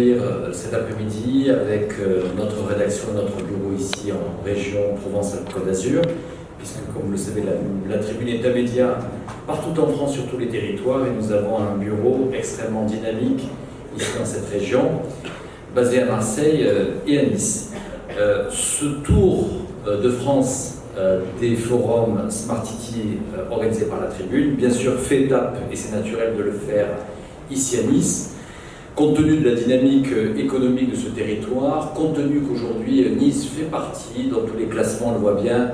accueillir cet après-midi avec notre rédaction, notre bureau ici en région Provence-Alpes-Côte d'Azur, puisque comme vous le savez, la Tribune est un média partout en France, sur tous les territoires, et nous avons un bureau extrêmement dynamique ici dans cette région, basé à Marseille et à Nice. Ce tour de France des forums Smart City organisés par la Tribune, bien sûr fait étape, et c'est naturel de le faire ici à Nice, compte tenu de la dynamique économique de ce territoire, compte tenu qu'aujourd'hui Nice fait partie, dans tous les classements on le voit bien,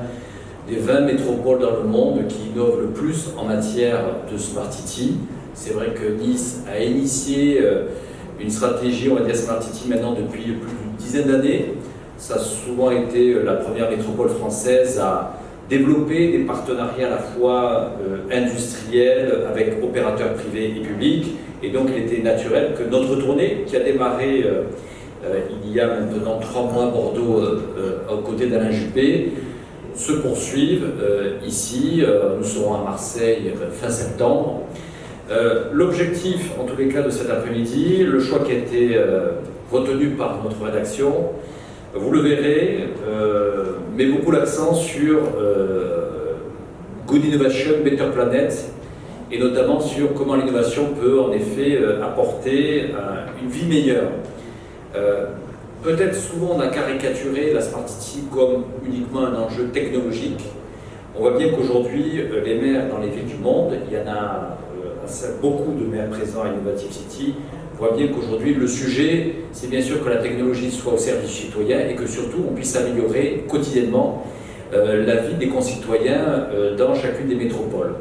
des 20 métropoles dans le monde qui innovent le plus en matière de Smart City. C'est vrai que Nice a initié une stratégie, on va dire Smart City maintenant depuis plus d'une dizaine d'années. Ça a souvent été la première métropole française à développer des partenariats à la fois industriels avec opérateurs privés et publics. Et donc il était naturel que notre tournée, qui a démarré il y a maintenant 3 mois à Bordeaux aux côtés d'Alain Juppé, se poursuive ici. Nous serons à Marseille fin septembre. L'objectif, en tous les cas, de cet après-midi, le choix qui a été retenu par notre rédaction, vous le verrez, met beaucoup l'accent sur Good Innovation, Better Planet, et notamment sur comment l'innovation peut en effet apporter une vie meilleure. Peut-être souvent on a caricaturé la Smart City comme uniquement un enjeu technologique. On voit bien qu'aujourd'hui, les maires dans les villes du monde, il y en a beaucoup de maires présents à Innovative City, voient bien qu'aujourd'hui le sujet, c'est bien sûr que la technologie soit au service du citoyen et que surtout on puisse améliorer quotidiennement la vie des concitoyens dans chacune des métropoles.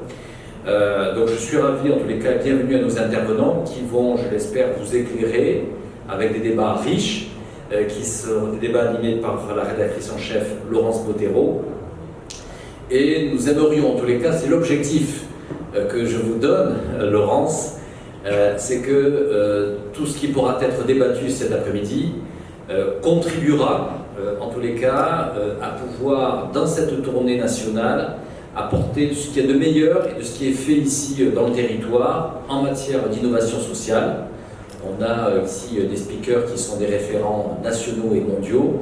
Donc je suis ravi, en tous les cas, bienvenue à nos intervenants qui vont, je l'espère, vous éclairer avec des débats riches, qui sont des débats animés par la rédactrice en chef Laurence Bottero. Et nous aimerions, en tous les cas, c'est l'objectif que je vous donne, Laurence, c'est que tout ce qui pourra être débattu cet après-midi contribuera, en tous les cas, à pouvoir, dans cette tournée nationale, apporter ce qu'il y a de meilleur et de ce qui est fait ici dans le territoire en matière d'innovation sociale. On a ici des speakers qui sont des référents nationaux et mondiaux.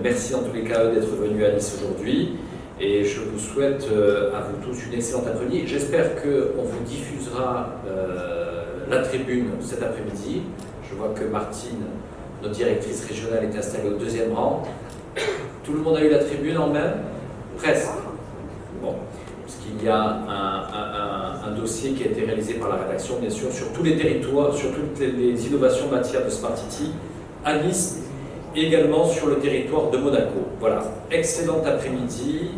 Merci en tous les cas d'être venus à Nice aujourd'hui. Et je vous souhaite à vous tous une excellente après-midi. J'espère qu'on vous diffusera la tribune cet après-midi. Je vois que Martine, notre directrice régionale, est installée au 2e rang. Tout le monde a eu la tribune en main? Presque. Bon, parce qu'il y a un dossier qui a été réalisé par la rédaction, bien sûr, sur tous les territoires, sur toutes les innovations en matière de Smart City, à Nice, et également sur le territoire de Monaco. Voilà, excellent après-midi,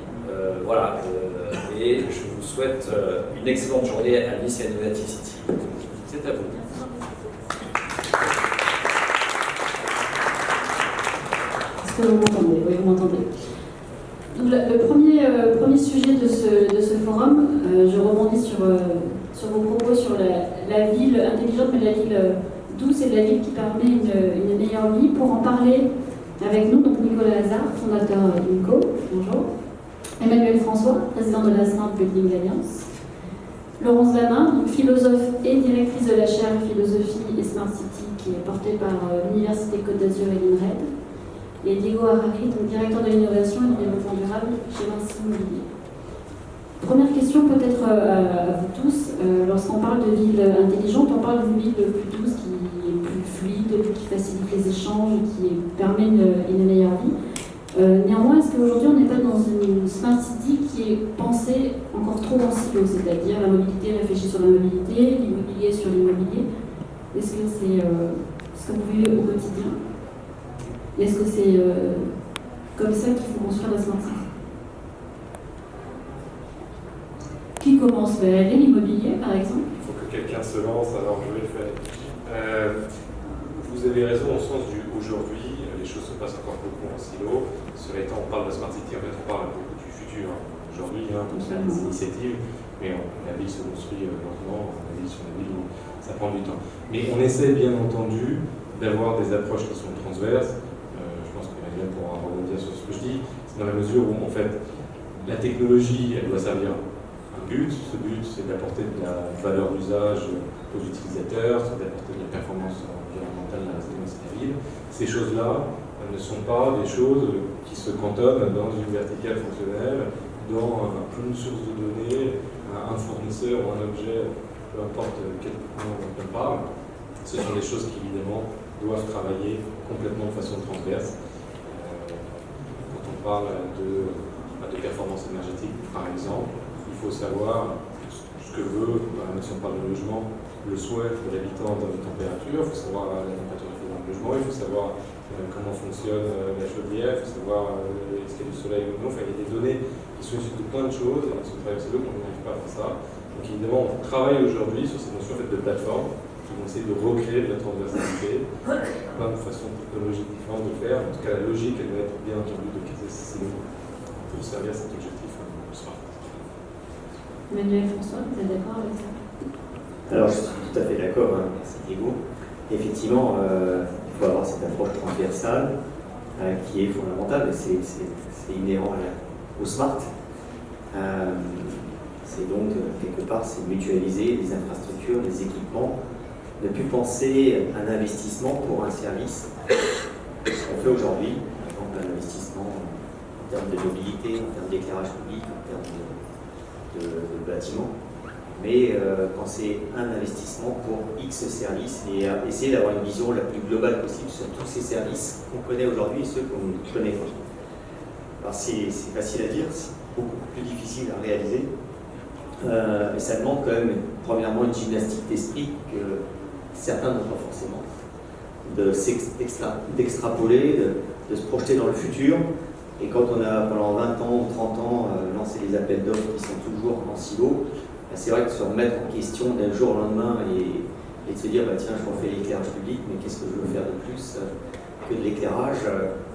et je vous souhaite une excellente journée à Nice et à Innovative City. C'est à vous. Est-ce que vous m'entendez? Oui, vous m'entendez. Donc, le premier sujet de ce forum, je rebondis sur vos propos sur la ville intelligente, mais la ville douce et la ville qui permet une meilleure vie. Pour en parler avec nous, donc Nicolas Hazard, fondateur d'INCO, bonjour. Emmanuel François, président de la Smart Building Alliance. Laurence Damin, donc philosophe et directrice de la chaire Philosophie et Smart City, qui est portée par l'Université Côte d'Azur et l'INRED. Et Diego Harari, donc directeur de l'innovation et du développement durable chez Vinci Immobilier. Première question peut-être à vous tous. Lorsqu'on parle de ville intelligente, on parle d'une ville plus douce, qui est plus fluide, qui facilite les échanges, qui permet une meilleure vie. Néanmoins, est-ce qu'aujourd'hui on n'est pas dans une Smart City qui est pensée encore trop en silo, c'est-à-dire la mobilité réfléchie sur la mobilité, l'immobilier sur l'immobilier? Est-ce que c'est ce que vous vivez au quotidien? Est-ce que c'est comme ça qu'il faut construire la Smart City? Qui commence? L'immobilier, par exemple? Il faut que quelqu'un se lance, alors je vais le faire. Vous avez raison au sens du aujourd'hui, les choses se passent encore beaucoup en silo. Cela étant, on parle de Smart City, en fait, on parle beaucoup du futur. Aujourd'hui, on fait des initiatives, mais la ville se construit lentement, la ville sur la ville, ça prend du temps. Mais on essaie bien entendu d'avoir des approches qui sont transverses. Je pense qu'Emmanuel pourra rebondir sur ce que je dis. C'est dans la mesure où, en fait, la technologie, elle doit servir un but. Ce but, c'est d'apporter de la valeur d'usage aux utilisateurs, c'est d'apporter de la performance environnementale dans la Ces choses-là ne sont pas des choses qui se cantonnent dans une verticale fonctionnelle, dans une source de données, un fournisseur ou un objet, peu importe quel nom on parle. Ce sont des choses qui, évidemment, doivent travailler complètement de façon transverse. Quand on parle de performance énergétique, par exemple, il faut savoir ce que veut, si on parle de logement, le souhait de l'habitant dans la température, il faut savoir la température qu'il faut dans le logement, il faut savoir comment fonctionne la chaudière, il faut savoir est-ce qu'il y a du soleil ou non. Enfin, il y a des données qui sont issues de plein de choses, et sur le travail solo, on n'arrive pas à faire ça. Donc évidemment, on travaille aujourd'hui sur ces notions faites de plateforme, qui vont essayer de recréer de la transversalité, plein de façons technologiques différentes de faire. En tout cas, la logique, elle doit être bien entendu de caser ces silos pour servir à cet objectif smart. Emmanuel François, vous êtes d'accord avec ça? Alors, je suis tout à fait d'accord, hein, merci Diego. Effectivement, il faut avoir cette approche transversale qui est fondamentale, et c'est inhérent au smart. C'est donc, quelque part, c'est mutualiser les infrastructures, les équipements, ne plus penser un investissement pour un service, ce qu'on fait aujourd'hui, par exemple un investissement en termes de mobilité, en termes d'éclairage public, en termes de bâtiments, mais penser un investissement pour X services et essayer d'avoir une vision la plus globale possible sur tous ces services qu'on connaît aujourd'hui et ceux qu'on ne connaît pas. Alors c'est facile à dire, c'est beaucoup plus difficile à réaliser. Et ça demande quand même, premièrement, une gymnastique d'esprit que certains n'ont pas forcément. D'extrapoler, de se projeter dans le futur. Et quand on a, pendant 20 ans ou 30 ans, lancé des appels d'offres qui sont toujours en silo, c'est vrai que se remettre en question d'un jour au lendemain et de se dire, bah, tiens, je refais l'éclairage public, mais qu'est-ce que je veux faire de plus que de l'éclairage,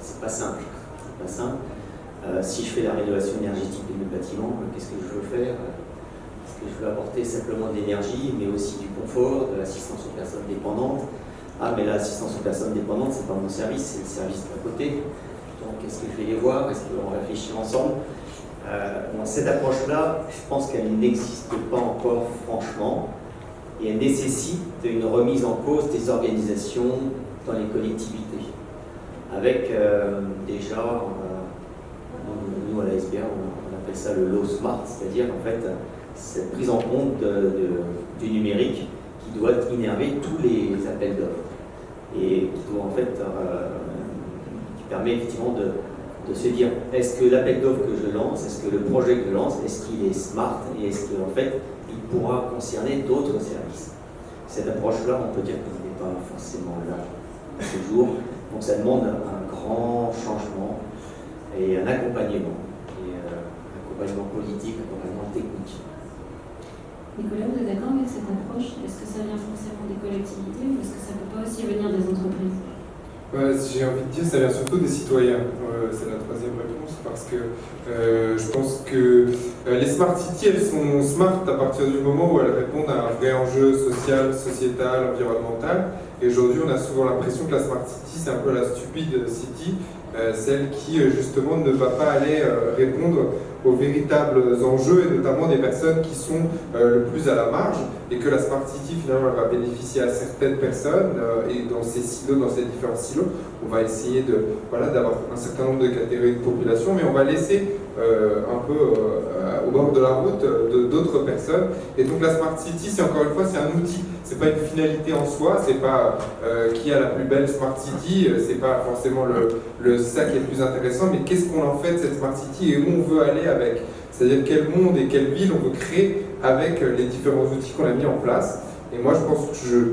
c'est pas simple. C'est pas simple. Si je fais la rénovation énergétique de mes bâtiments, qu'est-ce que je veux faire? Est-ce que je veux apporter simplement de l'énergie, mais aussi du confort, de l'assistance aux personnes dépendantes? Ah, mais l'assistance aux personnes dépendantes, c'est pas mon service, c'est le service d'à côté. Donc, est-ce que je vais les voir? Est-ce qu'on réfléchit ensemble? Bon, cette approche-là, je pense qu'elle n'existe pas encore franchement, et elle nécessite une remise en cause des organisations dans les collectivités. Avec déjà, nous à la SBA, on appelle ça le Law Smart, c'est-à-dire en fait cette prise en compte du numérique qui doit innerver tous les appels d'offres et qui doit en fait qui permet effectivement de se dire est-ce que l'appel d'offres que je lance, est-ce que le projet que je lance, est-ce qu'il est smart et est-ce qu'en fait il pourra concerner d'autres services. Cette approche-là, on peut dire qu'elle n'est pas forcément là ce jour, donc ça demande un grand changement et un accompagnement, accompagnement politique, accompagnement technique. Nicolas, vous êtes d'accord avec cette approche? Est-ce que ça vient forcément des collectivités ou est-ce que ça peut pas aussi venir des entreprises? J'ai envie de dire que ça vient surtout des citoyens. C'est la troisième réponse parce que je pense que les smart cities, elles sont smart à partir du moment où elles répondent à un vrai enjeu social, sociétal, environnemental. Et aujourd'hui, on a souvent l'impression que la smart city, c'est un peu la stupide city, celle qui justement ne va pas aller répondre aux véritables enjeux et notamment des personnes qui sont le plus à la marge, et que la Smart City finalement elle va bénéficier à certaines personnes et dans ces silos, dans ces différents silos, on va essayer d'avoir un certain nombre de catégories de population, mais on va laisser un peu au bord de la route d'autres personnes. Et donc la Smart City, c'est encore une fois, c'est un outil, c'est pas une finalité en soi, c'est pas qui a la plus belle Smart City, c'est pas forcément ça qui est le plus intéressant, mais qu'est-ce qu'on en fait de cette Smart City et où on veut aller avec, c'est-à-dire quel monde et quelle ville on veut créer avec les différents outils qu'on a mis en place. Et moi je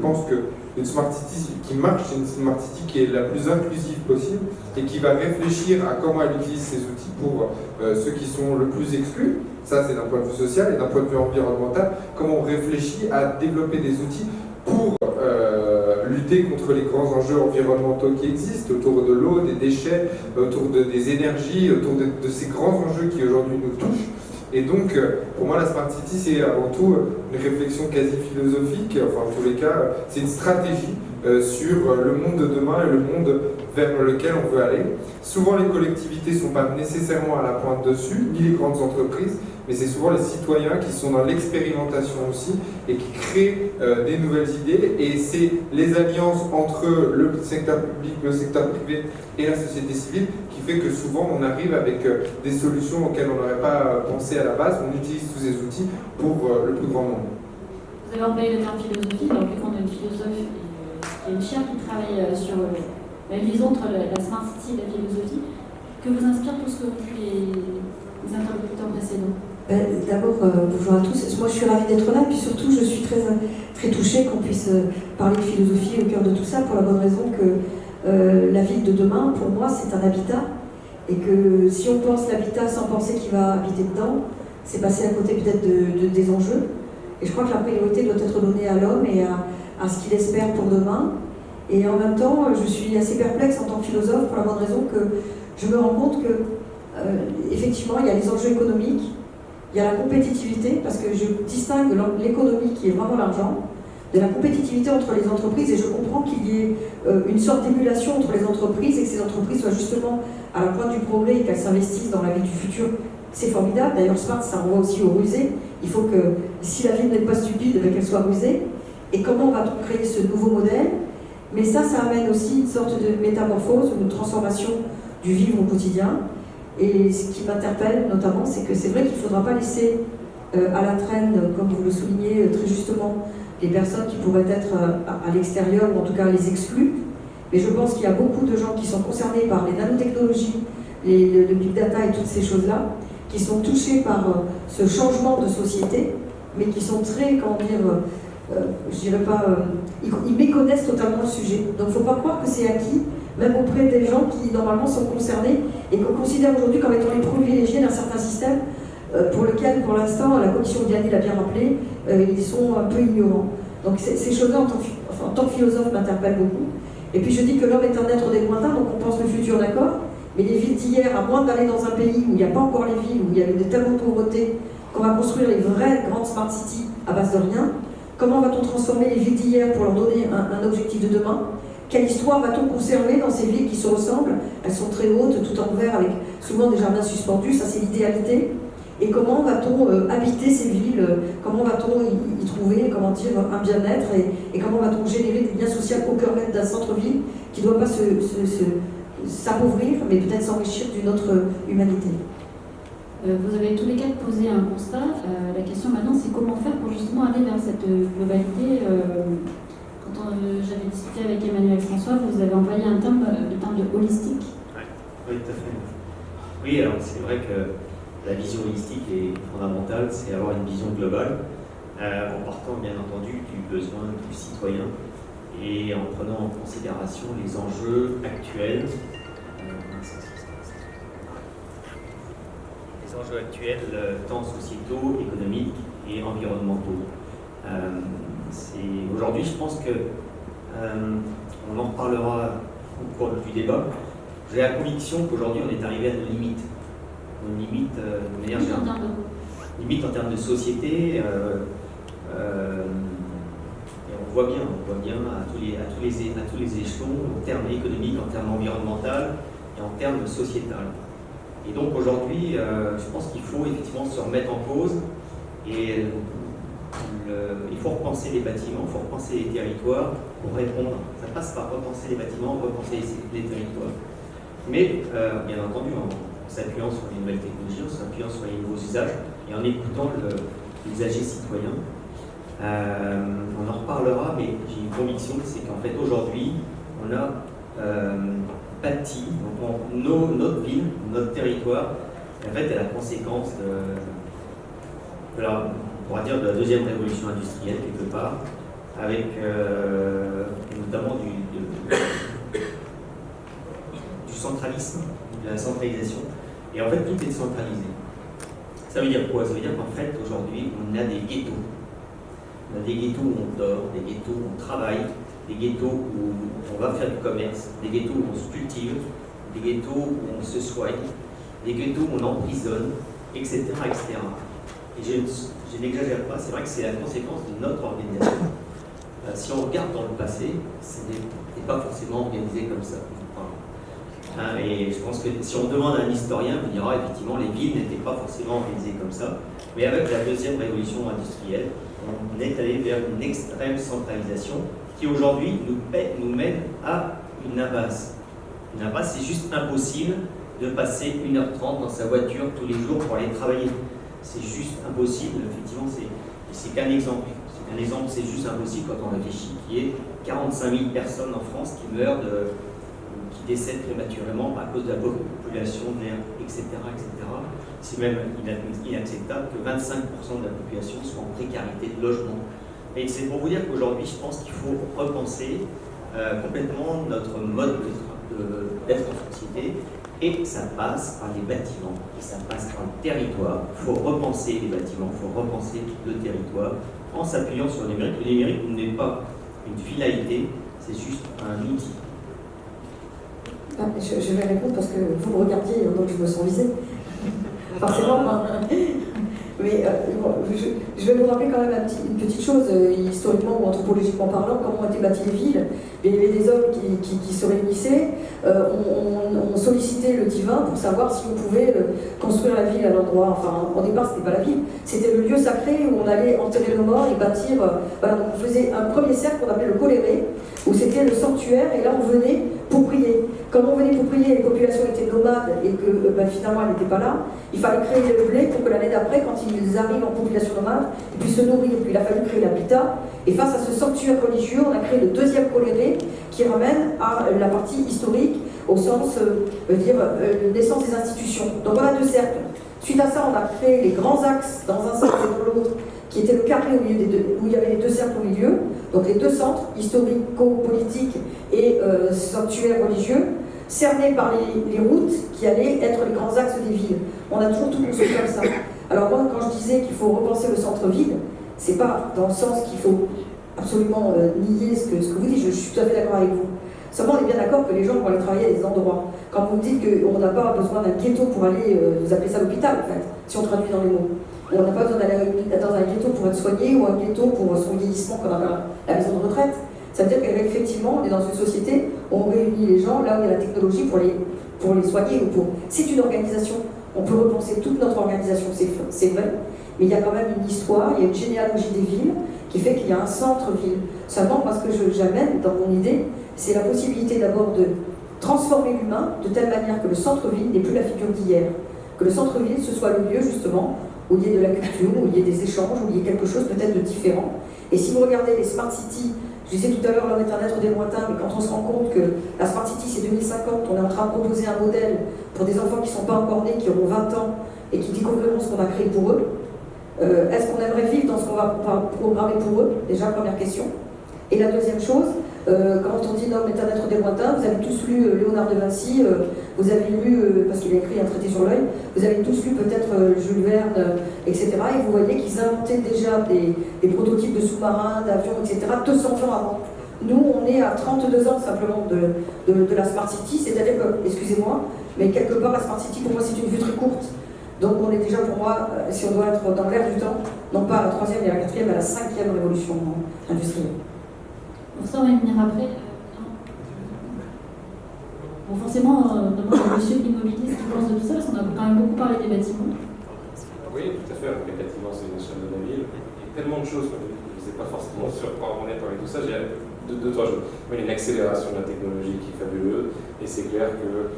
pense que une Smart City qui marche, c'est une Smart City qui est la plus inclusive possible et qui va réfléchir à comment elle utilise ces outils pour ceux qui sont le plus exclus. Ça, c'est d'un point de vue social et d'un point de vue environnemental. Comment on réfléchit à développer des outils pour lutter contre les grands enjeux environnementaux qui existent, autour de l'eau, des déchets, autour des énergies, autour de ces grands enjeux qui aujourd'hui nous touchent. Et donc, pour moi, la Smart City, c'est avant tout une réflexion quasi philosophique, enfin, en tous les cas, c'est une stratégie sur le monde de demain et le monde vers lequel on veut aller. Souvent, les collectivités ne sont pas nécessairement à la pointe dessus, ni les grandes entreprises, mais c'est souvent les citoyens qui sont dans l'expérimentation aussi et qui créent des nouvelles idées. Et c'est les alliances entre le secteur public, le secteur privé et la société civile qui fait que souvent on arrive avec des solutions auxquelles on n'aurait pas pensé à la base. On utilise tous ces outils pour le plus grand nombre. Vous avez employé le terme philosophie, alors vu qu'on a une philosophe et une chère qui travaille sur la liaison entre la Smart City et la philosophie, que vous inspire tout ce que ont dit les interlocuteurs précédents? D'abord, bonjour à tous. Moi, je suis ravie d'être là, puis surtout, je suis très, très touchée qu'on puisse parler de philosophie au cœur de tout ça, pour la bonne raison que la ville de demain, pour moi, c'est un habitat, et que si on pense l'habitat sans penser qu'il va habiter dedans, c'est passer à côté peut-être des enjeux. Et je crois que la priorité doit être donnée à l'homme et à ce qu'il espère pour demain. Et en même temps, je suis assez perplexe en tant que philosophe, pour la bonne raison que je me rends compte que, effectivement, il y a les enjeux économiques, il y a la compétitivité, parce que je distingue l'économie, qui est vraiment l'argent, de la compétitivité entre les entreprises, et je comprends qu'il y ait une sorte d'émulation entre les entreprises, et que ces entreprises soient justement à la pointe du progrès et qu'elles s'investissent dans la vie du futur. C'est formidable. D'ailleurs, Smart, ça renvoie aussi aux rusés. Il faut que, si la ville n'est pas stupide, qu'elle soit rusée. Et comment va-t-on créer ce nouveau modèle? Mais ça amène aussi une sorte de métamorphose, une transformation du vivre au quotidien. Et ce qui m'interpelle notamment, c'est que c'est vrai qu'il ne faudra pas laisser à la traîne, comme vous le soulignez très justement, les personnes qui pourraient être à l'extérieur, ou en tout cas les exclus. Mais je pense qu'il y a beaucoup de gens qui sont concernés par les nanotechnologies, le big data et toutes ces choses-là, qui sont touchés par ce changement de société, mais qui sont très, comment dire, je dirais pas, ils méconnaissent totalement le sujet. Donc il ne faut pas croire que c'est acquis, même auprès des gens qui normalement sont concernés et qu'on considère aujourd'hui comme étant les privilégiés d'un certain système pour lequel, pour l'instant, la commission Diani l'a bien rappelé, ils sont un peu ignorants. Donc ces choses-là, en tant que philosophe, m'interpellent beaucoup. Et puis je dis que l'homme est un être des lointains, donc on pense le futur, d'accord, mais les villes d'hier, à moins d'aller dans un pays où il n'y a pas encore les villes, où il y a eu tellement de pauvreté, qu'on va construire les vraies grandes smart cities à base de rien, comment va-t-on transformer les villes d'hier pour leur donner un objectif de demain? Quelle histoire va-t-on conserver dans ces villes qui se ressemblent? Elles sont très hautes, tout en verre, avec souvent des jardins suspendus, ça c'est l'idéalité. Et comment va-t-on habiter ces villes? Comment va-t-on y trouver, comment dire, un bien-être? Et comment va-t-on générer des liens sociaux au cœur même d'un centre-ville qui ne doit pas s'appauvrir, mais peut-être s'enrichir d'une autre humanité? Vous avez tous les quatre posé un constat. La question maintenant, c'est comment faire pour justement aller vers cette globalité. Quand j'avais discuté avec Emmanuel François, vous avez employé le terme de holistique. Oui, tout à fait. Oui, alors c'est vrai que la vision holistique est fondamentale, c'est avoir une vision globale, en partant bien entendu du besoin du citoyen et en prenant en considération les enjeux actuels. Les enjeux actuels, tant sociétaux, économiques et environnementaux. Aujourd'hui, je pense que on en reparlera au cours du débat. J'ai la conviction qu'aujourd'hui, on est arrivé à nos limites. Nos limites, de manière générale. Limites en termes de société. Et on voit bien à tous les échelons, en termes économiques, en termes environnementaux et en termes sociétal. Et donc aujourd'hui, je pense qu'il faut effectivement se remettre en cause et il faut repenser les bâtiments, il faut repenser les territoires pour répondre. Ça passe par repenser les bâtiments, repenser les territoires. Mais bien entendu, en s'appuyant sur les nouvelles technologies, en s'appuyant sur les nouveaux usages et en écoutant l'usager citoyen. On en reparlera, mais j'ai une conviction, c'est qu'en fait aujourd'hui, on a bâti notre ville, notre territoire, en fait, est la conséquence de la deuxième révolution industrielle, quelque part, avec notamment du centralisme, de la centralisation. Et en fait, tout est centralisé. Ça veut dire quoi? Ça veut dire qu'en fait, aujourd'hui, on a des ghettos. On a des ghettos où on dort, des ghettos où on travaille, des ghettos où on va faire du commerce, des ghettos où on se cultive, des ghettos où on se soigne, des ghettos où on emprisonne, etc. etc. Et je n'exagère pas, c'est vrai que c'est la conséquence de notre organisation. Si on regarde dans le passé, ce n'est pas forcément organisé comme ça. Enfin, Hein, et je pense que si on demande à un historien, il dira effectivement les villes n'étaient pas forcément organisées comme ça. Mais avec la deuxième révolution industrielle, on est allé vers une extrême centralisation qui aujourd'hui nous mène à une impasse. Une impasse, c'est juste impossible de passer 1h30 dans sa voiture tous les jours pour aller travailler. C'est juste impossible, effectivement, c'est qu'un exemple. Un exemple, c'est juste impossible quand on réfléchit qu'il y ait 45 000 personnes en France qui meurent, qui décèdent prématurément à cause de la population, de l'air, etc., etc. C'est même inacceptable que 25% de la population soit en précarité de logement. Et c'est pour vous dire qu'aujourd'hui, je pense qu'il faut repenser complètement notre mode d'être en société. Et ça passe par les bâtiments, et ça passe par le territoire. Il faut repenser les bâtiments, il faut repenser le territoire en s'appuyant sur le numérique. Le numérique n'est pas une finalité, c'est juste un outil. Ah, je vais répondre parce que vous me regardiez, donc je me sens visée. Forcément, mais je vais vous rappeler quand même une petite chose, historiquement ou anthropologiquement parlant, comment ont été bâties les villes. Il y avait des hommes qui se réunissaient, on sollicitait le divin pour savoir si on pouvait construire la ville à l'endroit. Enfin, au départ, ce n'était pas la ville, c'était le lieu sacré où on allait enterrer nos morts et bâtir. Voilà, donc on faisait un premier cercle qu'on appelait le coléré, où c'était le sanctuaire, et là on venait pour prier. Comme on venait pour prier, les populations étaient nomades et que finalement elles n'étaient pas là, il fallait créer le blé pour que l'année d'après, quand ils arrivent en population nomade, ils puissent se nourrir. Puis il a fallu créer l'habitat. Et face à ce sanctuaire religieux, on a créé le deuxième coléré qui ramène à la partie historique, au sens, naissance des institutions. Donc on a deux cercles. Suite à ça, on a créé les grands axes dans un sens et dans l'autre, qui était le carré où il y avait les deux cercles au milieu, donc les deux centres, historico-politiques et sanctuaires religieux, cernés par les routes qui allaient être les grands axes des villes. On a toujours tout construit comme ça. Alors moi, quand je disais qu'il faut repenser le centre-ville, c'est pas dans le sens qu'il faut absolument nier ce que vous dites, je suis tout à fait d'accord avec vous. Seulement, on est bien d'accord que les gens vont aller travailler à des endroits. Quand vous me dites qu'on n'a pas besoin d'un ghetto pour aller, vous appelez ça l'hôpital en fait, si on traduit dans les mots. On n'a pas besoin d'aller dans un ghetto pour être soigné ou un ghetto pour son vieillissement comme la maison de retraite. Ça veut dire qu'effectivement, on est dans une société où on réunit les gens là où il y a la technologie pour les soigner. C'est une organisation. On peut repenser toute notre organisation, c'est vrai, mais il y a quand même une histoire, il y a une généalogie des villes qui fait qu'il y a un centre-ville. Seulement, parce que j'amène dans mon idée, c'est la possibilité d'abord de transformer l'humain de telle manière que le centre-ville n'est plus la figure d'hier. Que le centre-ville, ce soit le lieu justement où il y ait de la culture, où il y ait des échanges, où il y ait quelque chose peut-être de différent. Et si vous regardez les smart cities, je disais tout à l'heure, l'homme est un être des lointains, mais quand on se rend compte que la smart city c'est 2050, on est en train de proposer un modèle pour des enfants qui ne sont pas encore nés, qui auront 20 ans et qui découvriront ce qu'on a créé pour eux. Est-ce qu'on aimerait vivre dans ce qu'on va programmer pour eux? Déjà, première question. Et la deuxième chose, quand on dit l'homme est un être des lointains, vous avez tous lu Léonard de Vinci, vous avez lu, parce qu'il a écrit un traité sur l'œil, vous avez tous lu peut-être Jules Verne, etc. Et vous voyez qu'ils inventaient déjà des prototypes de sous-marins, d'avions, etc. 200 ans avant. Nous, on est à 32 ans simplement de la Smart City, c'est-à-dire que, excusez-moi, mais quelque part la Smart City pour moi c'est une vue très courte. Donc on est déjà pour moi, si on doit être dans l'air du temps, non pas à la 3e et à la 4e, mais à la 5e révolution industrielle. Pour ça, on va y venir après. Bon, forcément, on demande à monsieur de l'immobilier ce qu'il pense de tout ça, parce qu'on a quand même beaucoup parlé des bâtiments. Oui, tout à fait. Les bâtiments, c'est une échelle de la ville. Il y a tellement de choses, je ne sais pas forcément sur quoi on est avec tout ça. J'ai deux, trois choses. Il y a une accélération de la technologie qui est fabuleuse, et c'est clair que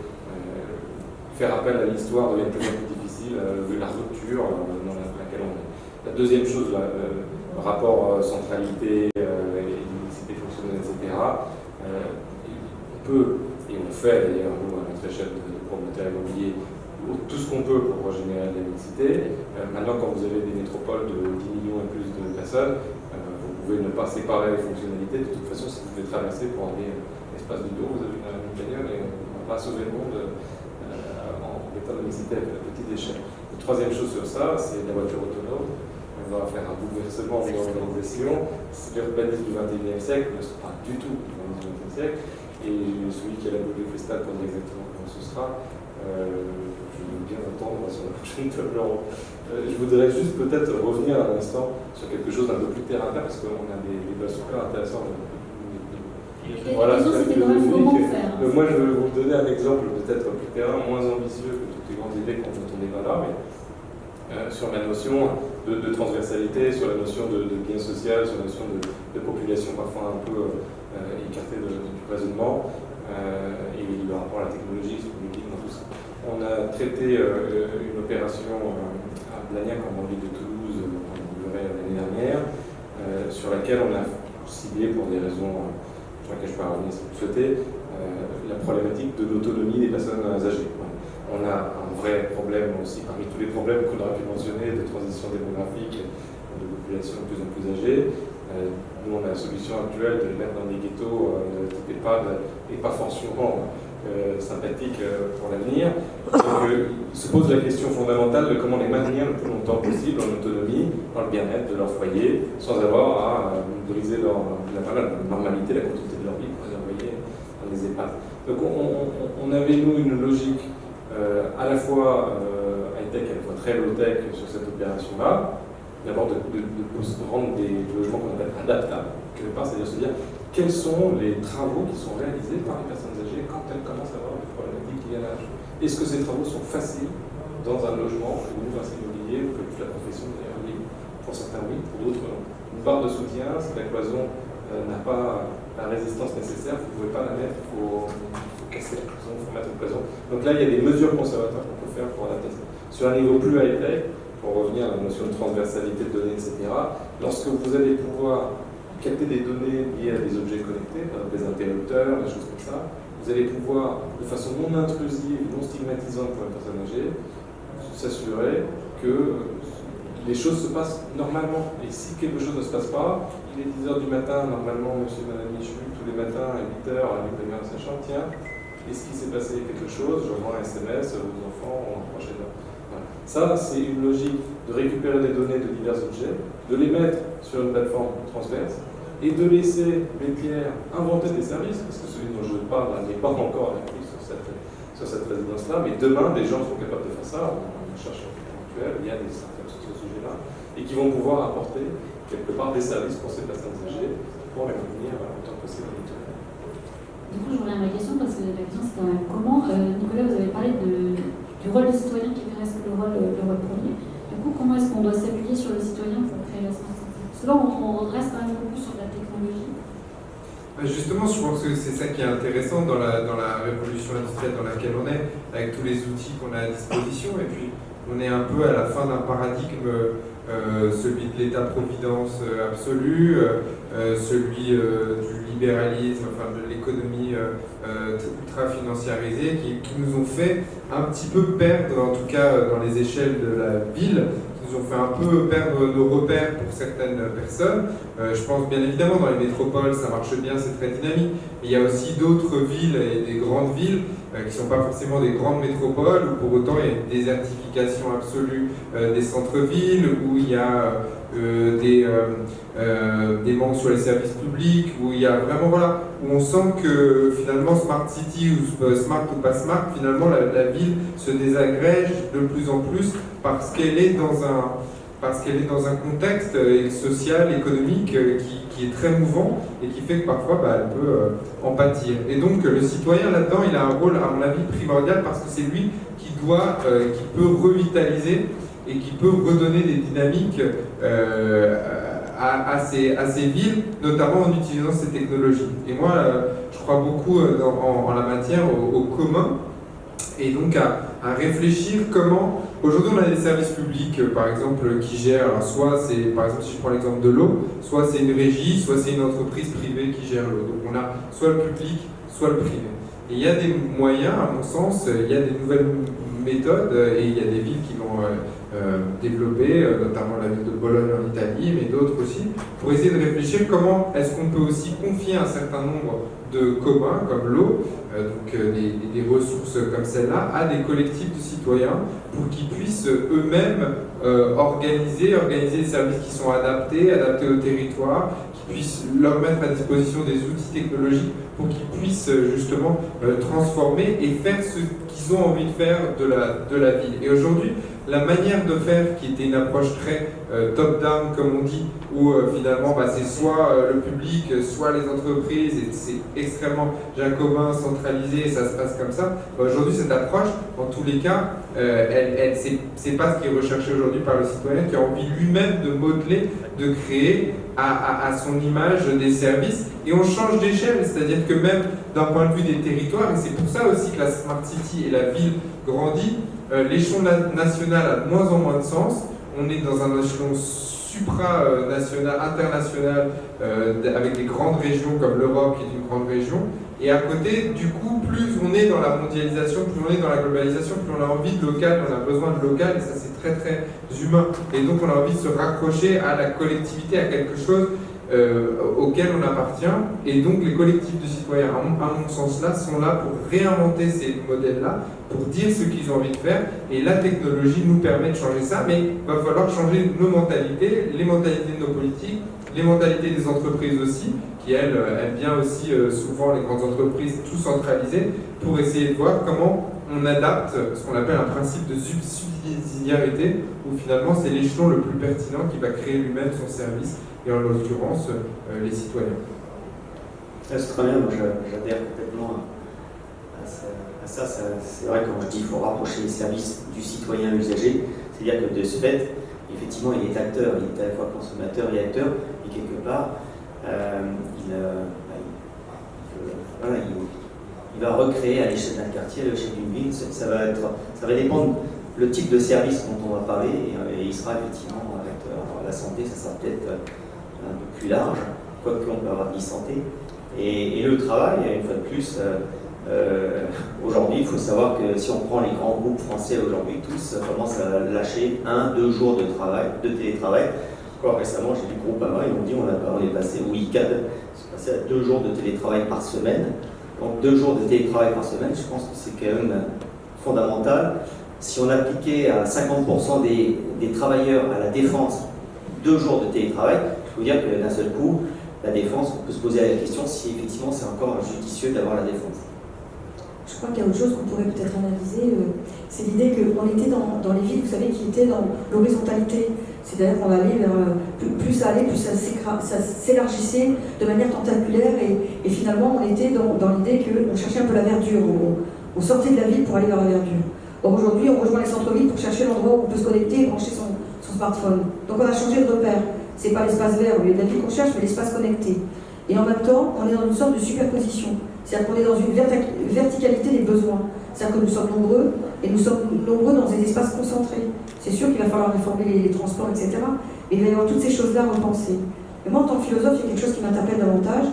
faire appel à l'histoire devient de plus en plus difficile, vu la rupture dans laquelle on est. La deuxième chose, le rapport centralité, unicité fonctionnelle, etc. On peut, et on fait d'ailleurs, nous, à notre échelle de promoteur immobilier, tout ce qu'on peut pour générer de la mixité. Maintenant, quand vous avez des métropoles de 10 millions et plus de personnes, vous pouvez ne pas séparer les fonctionnalités. De toute façon, si vous devez traverser pour aller à l'espace du dos, vous avez une bagnole et on ne va pas sauver le monde en mettant la mixité à petite échelle. La troisième chose sur ça, c'est la voiture autonome. On va faire un bouleversement de l'organisation. L'urbanisme du XXIe siècle ne sera pas du tout l'urbanisme du XXe siècle. Et celui qui a la boule de cristal pour dire exactement comment ce sera, je veux bien entendre sur la prochaine table ronde. Je voudrais juste peut-être revenir à l'instant sur quelque chose d'un peu plus terre à terre, parce qu'on a des débats super intéressants. Voilà, question, c'était quand même comment faire. Donc moi, je vais vous donner un exemple peut-être plus terrain, moins ambitieux que toutes les grandes idées dont on est pas là, mais sur la notion de transversalité, sur la notion de bien social, sur la notion de population parfois un peu écartée du raisonnement, et le rapport à la technologie, dans tout ça. On a traité une opération à Blagnac, en banlieue de Toulouse, l'année dernière, sur laquelle on a ciblé, pour des raisons sur lesquelles je peux revenir si vous le souhaitez, la problématique de l'autonomie des personnes âgées. On a un vrai problème aussi, parmi tous les problèmes qu'on aurait pu mentionner, de transition démographique, de population de plus en plus âgée. Nous, on a la solution actuelle de les mettre dans des ghettos de type EHPAD et pas forcément sympathique pour l'avenir. Donc, il se pose la question fondamentale de comment les maintenir le plus longtemps possible en autonomie, dans le bien-être de leur foyer, sans avoir à briser la normalité, la continuité de leur vie pour les envoyer dans des EHPAD. Donc on avait, nous, une logique à la fois high-tech et à la fois très low-tech sur cette opération-là. D'abord de rendre des logements qu'on appelle adaptables, quelque part, c'est-à-dire se dire quels sont les travaux qui sont réalisés par les personnes âgées quand elles commencent à avoir des problématiques liées à l'âge. Est-ce que ces travaux sont faciles dans un logement ou dans un immobilier, que toute la profession d'ailleurs libre? Pour certains oui, pour d'autres non. Une barre de soutien, si la cloison n'a pas la résistance nécessaire, vous ne pouvez pas la mettre, il faut casser la cloison, il faut mettre une cloison. Donc là, il y a des mesures conservatoires qu'on peut faire pour adapter ça. Sur un niveau plus high-tech, pour revenir à la notion de transversalité de données, etc., lorsque vous allez pouvoir capter des données liées à des objets connectés, par exemple des interrupteurs, des choses comme ça, vous allez pouvoir, de façon non intrusive, non stigmatisante pour une personne âgée, s'assurer que les choses se passent normalement. Et si quelque chose ne se passe pas, il est 10h du matin, normalement, monsieur et madame Michu, tous les matins à 8h, à la lumière de sa chambre, tiens, est-ce qu'il s'est passé quelque chose? J'envoie un SMS aux enfants en prochaine heure. Ça, c'est une logique de récupérer des données de divers objets, de les mettre sur une plateforme transverse et de laisser les tiers inventer des services, parce que celui dont je parle n'est pas encore acquis sur cette résidence-là, mais demain, des gens sont capables de faire ça. On cherche actuel, il y a des startups sur ce sujet-là, et qui vont pouvoir apporter quelque part des services pour ces personnes âgées pour les maintenir autant que possible. Du coup, je reviens à ma question, parce que la question, c'est quand même comment, Nicolas, vous avez parlé du rôle du citoyen qui reste le rôle premier. Du coup, comment est-ce qu'on doit s'appuyer sur le citoyen pour créer la smart city? Parce que là, on reste quand même beaucoup sur la technologie. Justement, je pense que c'est ça qui est intéressant dans la révolution industrielle dans laquelle on est, avec tous les outils qu'on a à disposition. Et puis, on est un peu à la fin d'un paradigme, celui de l'État-providence absolu, celui du libéralisme, enfin de l'économie ultra financiarisée, qui nous ont fait un petit peu perdre, en tout cas dans les échelles de la ville, qui nous ont fait un peu perdre nos repères pour certaines personnes. Je pense bien évidemment dans les métropoles, ça marche bien, c'est très dynamique. Mais il y a aussi d'autres villes et des grandes villes qui ne sont pas forcément des grandes métropoles, où pour autant il y a une désertification absolue des centres-villes, où il y a des manques sur les services publics, où il y a vraiment, voilà, où on sent que finalement Smart City ou Smart ou pas Smart, finalement la ville se désagrège de plus en plus parce qu'elle est dans un contexte social, économique qui est très mouvant et qui fait que parfois elle peut en pâtir. Et donc le citoyen là-dedans, il a un rôle à mon avis primordial parce que c'est lui qui peut revitaliser et qui peut redonner des dynamiques à ces villes, notamment en utilisant ces technologies. Et moi, je crois beaucoup en la matière au commun, et donc à réfléchir comment... Aujourd'hui, on a des services publics, par exemple, qui gèrent, alors soit c'est, par exemple, si je prends l'exemple de l'eau, soit c'est une régie, soit c'est une entreprise privée qui gère l'eau. Donc on a soit le public, soit le privé. Et il y a des moyens, à mon sens, il y a des nouvelles méthodes, et il y a des villes qui l'ont développé, notamment la ville de Bologne en Italie, mais d'autres aussi, pour essayer de réfléchir comment est-ce qu'on peut aussi confier un certain nombre de communs, comme l'eau, des ressources comme celle-là, à des collectifs de citoyens pour qu'ils puissent eux-mêmes organiser des services qui sont adaptés au territoire, qui puissent leur mettre à disposition des outils technologiques pour qu'ils puissent justement transformer et faire ce qu'ils ont envie de faire de la ville. Et aujourd'hui, la manière de faire qui était une approche très top-down, comme on dit, où finalement c'est soit le public, soit les entreprises, et c'est extrêmement jacobin, centralisé, ça se passe comme ça. Aujourd'hui, cette approche, dans tous les cas, c'est pas ce qui est recherché aujourd'hui par le citoyen qui a envie lui-même de modeler, de créer à son image des services. Et on change d'échelle, c'est-à-dire que même d'un point de vue des territoires, et c'est pour ça aussi que la Smart City et la ville grandit, l'échelon national a de moins en moins de sens. On est dans un échelon supranational, international, avec des grandes régions comme l'Europe qui est une grande région. Et à côté, du coup, plus on est dans la mondialisation, plus on est dans la globalisation, plus on a envie de local, on a besoin de local, et ça c'est très très humain. Et donc on a envie de se raccrocher à la collectivité, à quelque chose auquel on appartient. Et donc les collectifs de citoyens, à mon sens là, sont là pour réinventer ces modèles-là, pour dire ce qu'ils ont envie de faire. Et la technologie nous permet de changer ça, mais il va falloir changer nos mentalités, les mentalités de nos politiques, les mentalités des entreprises aussi, qui elles aiment bien aussi souvent les grandes entreprises tout centralisées, pour essayer de voir comment on adapte ce qu'on appelle un principe de subsidiarité, où finalement c'est l'échelon le plus pertinent qui va créer lui-même son service, et en l'occurrence les citoyens. C'est très bien, moi j'adhère complètement à ça. C'est vrai que quand je dis qu'il faut rapprocher les services du citoyen usager, c'est-à-dire que de ce fait, effectivement, il est acteur, il est à la fois consommateur et acteur, et quelque part, il va recréer à l'échelle d'un quartier, à l'échelle d'une ville. Ça va dépendre le type de service dont on va parler, et il sera effectivement avec la santé, ça sera peut-être un peu plus large, quoique on peut avoir e-santé. Et le travail, une fois de plus, aujourd'hui, il faut savoir que si on prend les grands groupes français aujourd'hui, tous commencent à lâcher 1-2 jours de télétravail. Encore récemment, j'ai vu le groupe AMA, ils m'ont dit on est passé au ICAD, c'est passé à 2 jours de télétravail par semaine. Donc 2 jours de télétravail par semaine, je pense que c'est quand même fondamental. Si on appliquait à 50% des travailleurs à la défense 2 jours de télétravail, je peux vous dire que d'un seul coup, la défense, on peut se poser la question si effectivement c'est encore judicieux d'avoir la défense. Je crois qu'il y a autre chose qu'on pourrait peut-être analyser, c'est l'idée qu'on était dans les villes, vous savez, qui étaient dans l'horizontalité. C'est-à-dire qu'on allait vers, plus ça allait, plus ça s'élargissait de manière tentaculaire, et finalement on était dans l'idée qu'on cherchait un peu la verdure, on sortait de la ville pour aller vers la verdure. Or aujourd'hui on rejoint les centres-villes pour chercher l'endroit où on peut se connecter et brancher son smartphone. Donc on a changé de repère. C'est pas l'espace vert au lieu de la ville qu'on cherche, mais l'espace connecté. Et en même temps, on est dans une sorte de superposition. C'est-à-dire qu'on est dans une verticalité des besoins. C'est-à-dire que nous sommes nombreux, et nous sommes nombreux dans des espaces concentrés. C'est sûr qu'il va falloir réformer les transports, etc. Mais il va y avoir toutes ces choses-là repensées. Et moi, en tant que philosophe, il y a quelque chose qui m'interpelle davantage.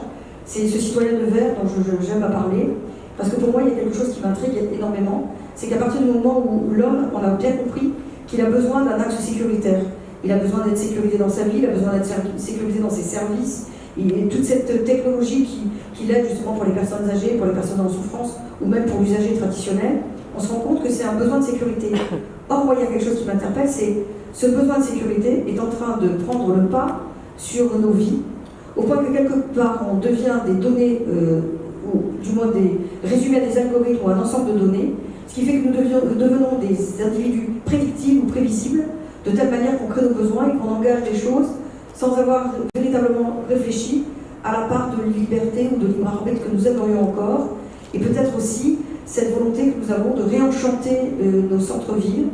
C'est ce citoyen de verre dont j'aime à parler. Parce que pour moi, il y a quelque chose qui m'intrigue énormément. C'est qu'à partir du moment où l'homme, on a bien compris qu'il a besoin d'un axe sécuritaire. Il a besoin d'être sécurisé dans sa vie, il a besoin d'être sécurisé dans ses services. Et toute cette technologie qui l'aide justement pour les personnes âgées, pour les personnes en souffrance, ou même pour l'usager traditionnel, on se rend compte que c'est un besoin de sécurité. Or, moi, il y a quelque chose qui m'interpelle, c'est ce besoin de sécurité est en train de prendre le pas sur nos vies, au point que quelque part, on devient des données, ou du moins des résumés à des algorithmes ou un ensemble de données, ce qui fait que nous devenons des individus prédictibles ou prévisibles, de telle manière qu'on crée nos besoins et qu'on engage des choses sans avoir véritablement réfléchi à la part de liberté ou de libre arbitre que nous aimerions encore, et peut-être aussi cette volonté que nous avons de réenchanter nos centres-villes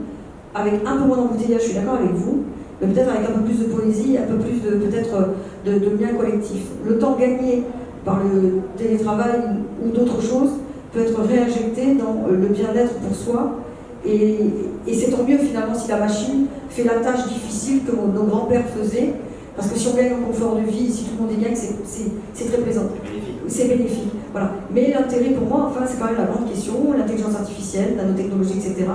avec un peu moins d'embouteillage, je suis d'accord avec vous, mais peut-être avec un peu plus de poésie, un peu plus de liens collectifs. Le temps gagné par le télétravail ou d'autres choses peut être réinjecté dans le bien-être pour soi, et c'est tant mieux finalement si la machine fait la tâche difficile que nos grands-pères faisaient, parce que si on gagne en confort de vie, si tout le monde y gagne, c'est très plaisant. C'est bénéfique. Voilà. Mais l'intérêt pour moi, enfin, c'est quand même la grande question, l'intelligence artificielle, nanotechnologie, etc.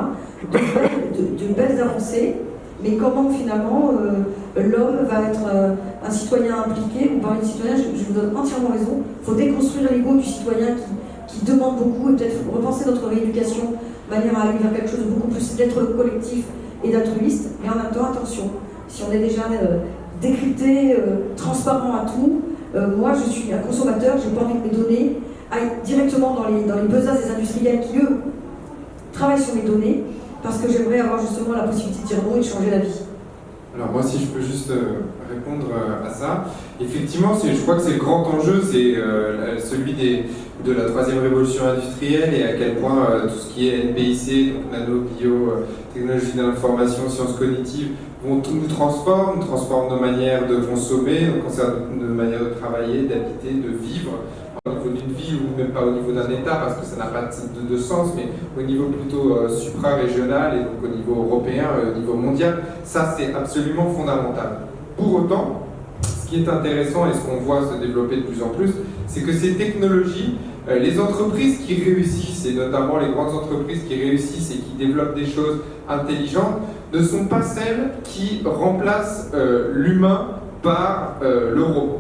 De belles avancées, mais comment finalement l'homme va être un citoyen impliqué. Vous parlez de citoyen, je vous donne entièrement raison. Il faut déconstruire l'ego du citoyen qui demande beaucoup, et peut-être repenser notre rééducation de manière à aller vers quelque chose de beaucoup plus d'être collectif et d'altruiste. Mais en même temps, attention, si on est déjà décrypté, transparent à tout, moi je suis un consommateur, j'ai pas envie que mes données aillent directement dans les besaces des industriels qui eux travaillent sur mes données, parce que j'aimerais avoir justement la possibilité de dire non et de changer la vie. Alors moi, si je peux juste répondre à ça, effectivement, je crois que c'est le grand enjeu, c'est celui de la troisième révolution industrielle et à quel point tout ce qui est NBIC, donc nano, bio, technologie de l'information, sciences cognitives, nous transforment nos manières de consommer, nos manières de travailler, d'habiter, de vivre, au niveau d'une ville ou même pas au niveau d'un État, parce que ça n'a pas de sens, mais au niveau plutôt supra-régional et donc au niveau européen, au niveau mondial, ça c'est absolument fondamental. Pour autant, ce qui est intéressant et ce qu'on voit se développer de plus en plus, c'est que ces technologies, les entreprises qui réussissent, et notamment les grandes entreprises qui réussissent et qui développent des choses intelligentes, ne sont pas celles qui remplacent l'humain par le robot.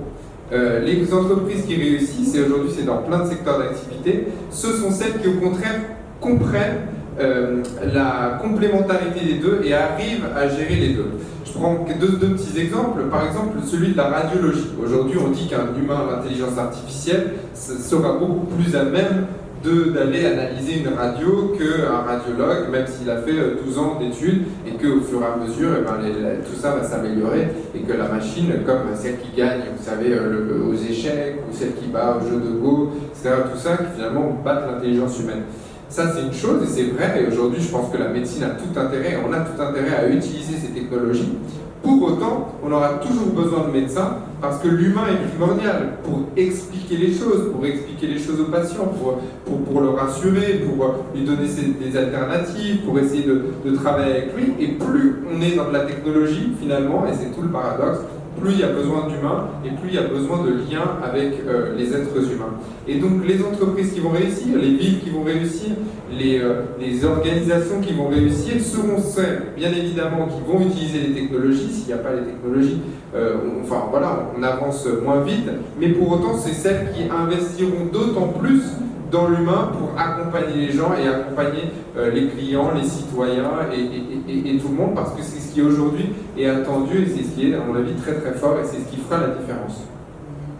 Les entreprises qui réussissent, et aujourd'hui c'est dans plein de secteurs d'activité, ce sont celles qui au contraire comprennent la complémentarité des deux et arrivent à gérer les deux. Je prends deux petits exemples. Par exemple, celui de la radiologie. Aujourd'hui, on dit qu'un humain, l'intelligence artificielle, sera beaucoup plus à même d'aller analyser une radio qu'un radiologue, même s'il a fait 12 ans d'études, et qu'au fur et à mesure, tout ça va s'améliorer, et que la machine, comme celle qui gagne, vous savez, aux échecs, ou celle qui bat au jeu de Go, etc., tout ça, qui finalement battent l'intelligence humaine. Ça, c'est une chose, et c'est vrai, et aujourd'hui, je pense que la médecine a tout intérêt, on a tout intérêt à utiliser ces technologies. Pour autant, on aura toujours besoin de médecins, parce que l'humain est primordial pour expliquer les choses aux patients, pour le rassurer, pour lui donner des alternatives, pour essayer de travailler avec lui. Et plus on est dans de la technologie, finalement, et c'est tout le paradoxe, plus il y a besoin d'humains et plus il y a besoin de liens avec les êtres humains. Et donc les entreprises qui vont réussir, les villes qui vont réussir, les organisations qui vont réussir seront celles, bien évidemment, qui vont utiliser les technologies. S'il n'y a pas les technologies, on avance moins vite, mais pour autant, c'est celles qui investiront d'autant plus dans l'humain pour accompagner les gens et accompagner les clients, les citoyens et tout le monde, parce que c'est ce qui aujourd'hui est attendu et c'est ce qui est, à mon avis, très très fort et c'est ce qui fera la différence.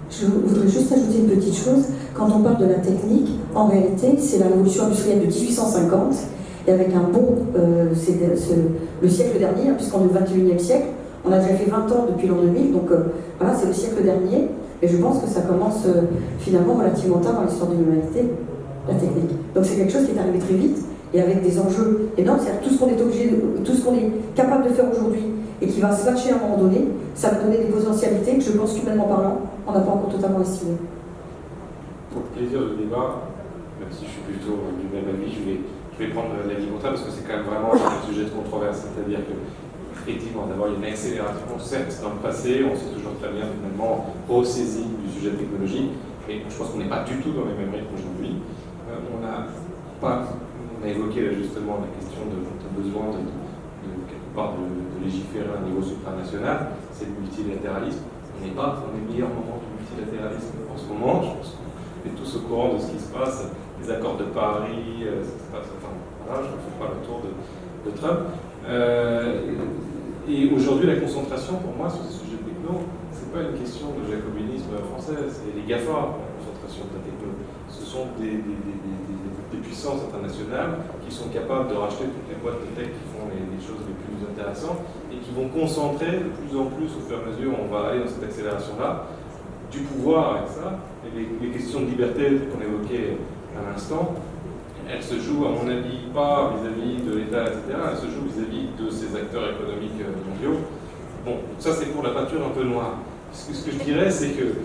Je voudrais juste ajouter une petite chose. Quand on parle de la technique, en réalité, c'est la révolution industrielle de 1850, et avec un bond, c'est le siècle dernier, puisqu'on est au 21e siècle. On a déjà fait 20 ans depuis l'an 2000, donc voilà, c'est le siècle dernier. Et je pense que ça commence finalement relativement tard dans l'histoire de l'humanité, la technique. Donc c'est quelque chose qui est arrivé très vite et avec des enjeux énormes. C'est-à-dire tout ce qu'on est tout ce qu'on est capable de faire aujourd'hui et qui va se matcher à un moment donné, ça va donner des potentialités que je pense qu'humainement parlant, on n'a pas encore totalement estimées. Pour le plaisir de débat, même si je suis plutôt du même avis, je vais prendre l'avis contraire parce que c'est quand même vraiment un sujet de controverse. C'est-à-dire que effectivement, d'abord, il y a une accélération, certes, dans le passé, on sait toujours très bien, finalement, ressaisi du sujet de technologie, et je pense qu'on n'est pas du tout dans les mêmes rythmes aujourd'hui. On a évoqué justement la question de besoin quelque part de légiférer à un niveau supranational, c'est le multilatéralisme. On n'est pas dans les meilleurs moments du multilatéralisme en ce moment, je pense qu'on est tous au courant de ce qui se passe, les accords de Paris, voilà, je ne fais pas le tour de Trump. Et aujourd'hui, la concentration, pour moi, sur ces sujets de techno, c'est pas une question de jacobinisme français, c'est les GAFA, la concentration de la techno. Ce sont des puissances internationales qui sont capables de racheter toutes les boîtes de tech qui font les choses les plus intéressantes et qui vont concentrer de plus en plus, au fur et à mesure où on va aller dans cette accélération-là, du pouvoir avec ça. Et les questions de liberté qu'on évoquait à l'instant, elle se joue, à mon avis, pas vis-à-vis de l'État, etc. Elle se joue vis-à-vis de ces acteurs économiques mondiaux. Bon, ça c'est pour la peinture un peu noire. Ce que je dirais, c'est que,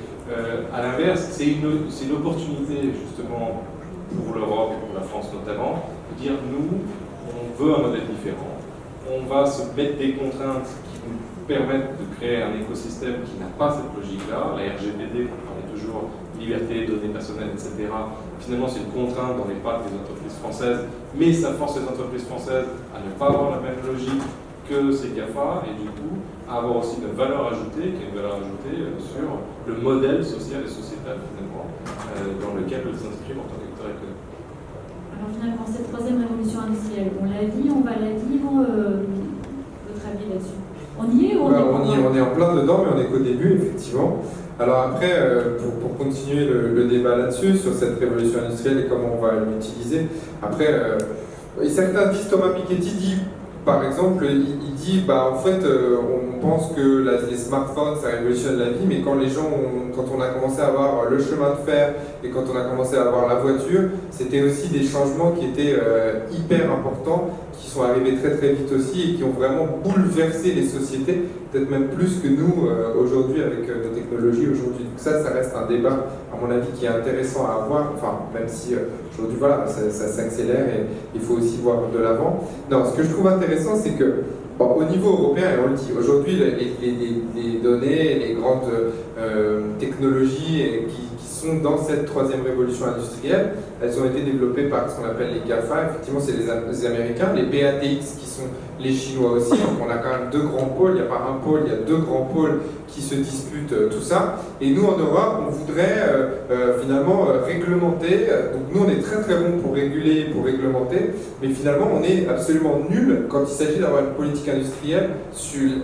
à l'inverse, c'est une opportunité justement pour l'Europe et pour la France notamment, de dire nous, on veut un modèle différent. On va se mettre des contraintes qui nous permettent de créer un écosystème qui n'a pas cette logique-là. La RGPD, on parlait toujours liberté, données personnelles, etc. Finalement, c'est une contrainte dans les pattes des entreprises françaises, mais ça force les entreprises françaises à ne pas avoir la même logique que ces GAFA, et du coup, à avoir aussi une valeur ajoutée, qui est une valeur ajoutée sur le modèle social et sociétal, finalement, dans lequel elles s'inscrivent en tant qu'acteurs économiques. Alors finalement, cette troisième révolution industrielle, on la vit, on va la vivre, votre avis là-dessus? On y est ou on est en plein dedans, mais on est qu'au début, effectivement. Alors après, pour continuer le débat là-dessus, sur cette révolution industrielle et comment on va l'utiliser, après, Et certains disent, Thomas Piketty dit, par exemple, il dit, en fait, on pense que les smartphones, ça révolutionne la vie, mais quand on a commencé à avoir le chemin de fer et quand on a commencé à avoir la voiture, c'était aussi des changements qui étaient hyper importants, qui sont arrivés très très vite aussi et qui ont vraiment bouleversé les sociétés, peut-être même plus que nous aujourd'hui avec nos technologies aujourd'hui. Donc ça reste un débat, à mon avis, qui est intéressant à avoir, enfin, même si aujourd'hui, voilà, ça s'accélère et il faut aussi voir de l'avant. Non, ce que je trouve intéressant, c'est que au niveau européen, et on le dit, aujourd'hui, les données, les grandes technologies qui sont dans cette troisième révolution industrielle, elles ont été développées par ce qu'on appelle les GAFA. Effectivement, c'est les Américains, les BATX qui sont les Chinois aussi. Donc on a quand même deux grands pôles, il n'y a pas un pôle, il y a deux grands pôles qui se disputent tout ça. Et nous, en Europe, on voudrait finalement réglementer. Donc nous, on est très très bons pour réguler, pour réglementer, mais finalement, on est absolument nul quand il s'agit d'avoir une politique industrielle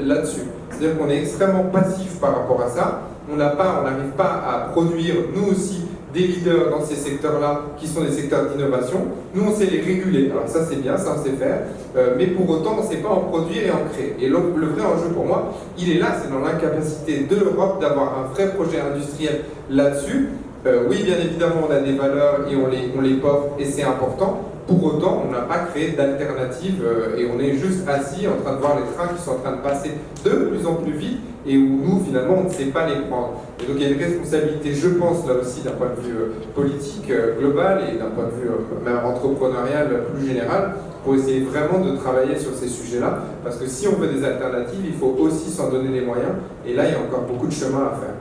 là-dessus. C'est-à-dire qu'on est extrêmement passif par rapport à ça. On n'arrive pas à produire, nous aussi, des leaders dans ces secteurs-là, qui sont des secteurs d'innovation. Nous, on sait les réguler. Alors ça, c'est bien, ça, on sait faire. Mais pour autant, on ne sait pas en produire et en créer. Et le vrai enjeu pour moi, il est là, c'est dans l'incapacité de l'Europe d'avoir un vrai projet industriel là-dessus. Oui, bien évidemment, on a des valeurs et on les porte, et c'est important. Pour autant, on n'a pas créé d'alternative et on est juste assis en train de voir les trains qui sont en train de passer de plus en plus vite et où nous, finalement, on ne sait pas les prendre. Et donc, il y a une responsabilité, je pense, là aussi, d'un point de vue politique global et d'un point de vue même entrepreneurial plus général, pour essayer vraiment de travailler sur ces sujets-là. Parce que si on veut des alternatives, il faut aussi s'en donner les moyens. Et là, il y a encore beaucoup de chemin à faire.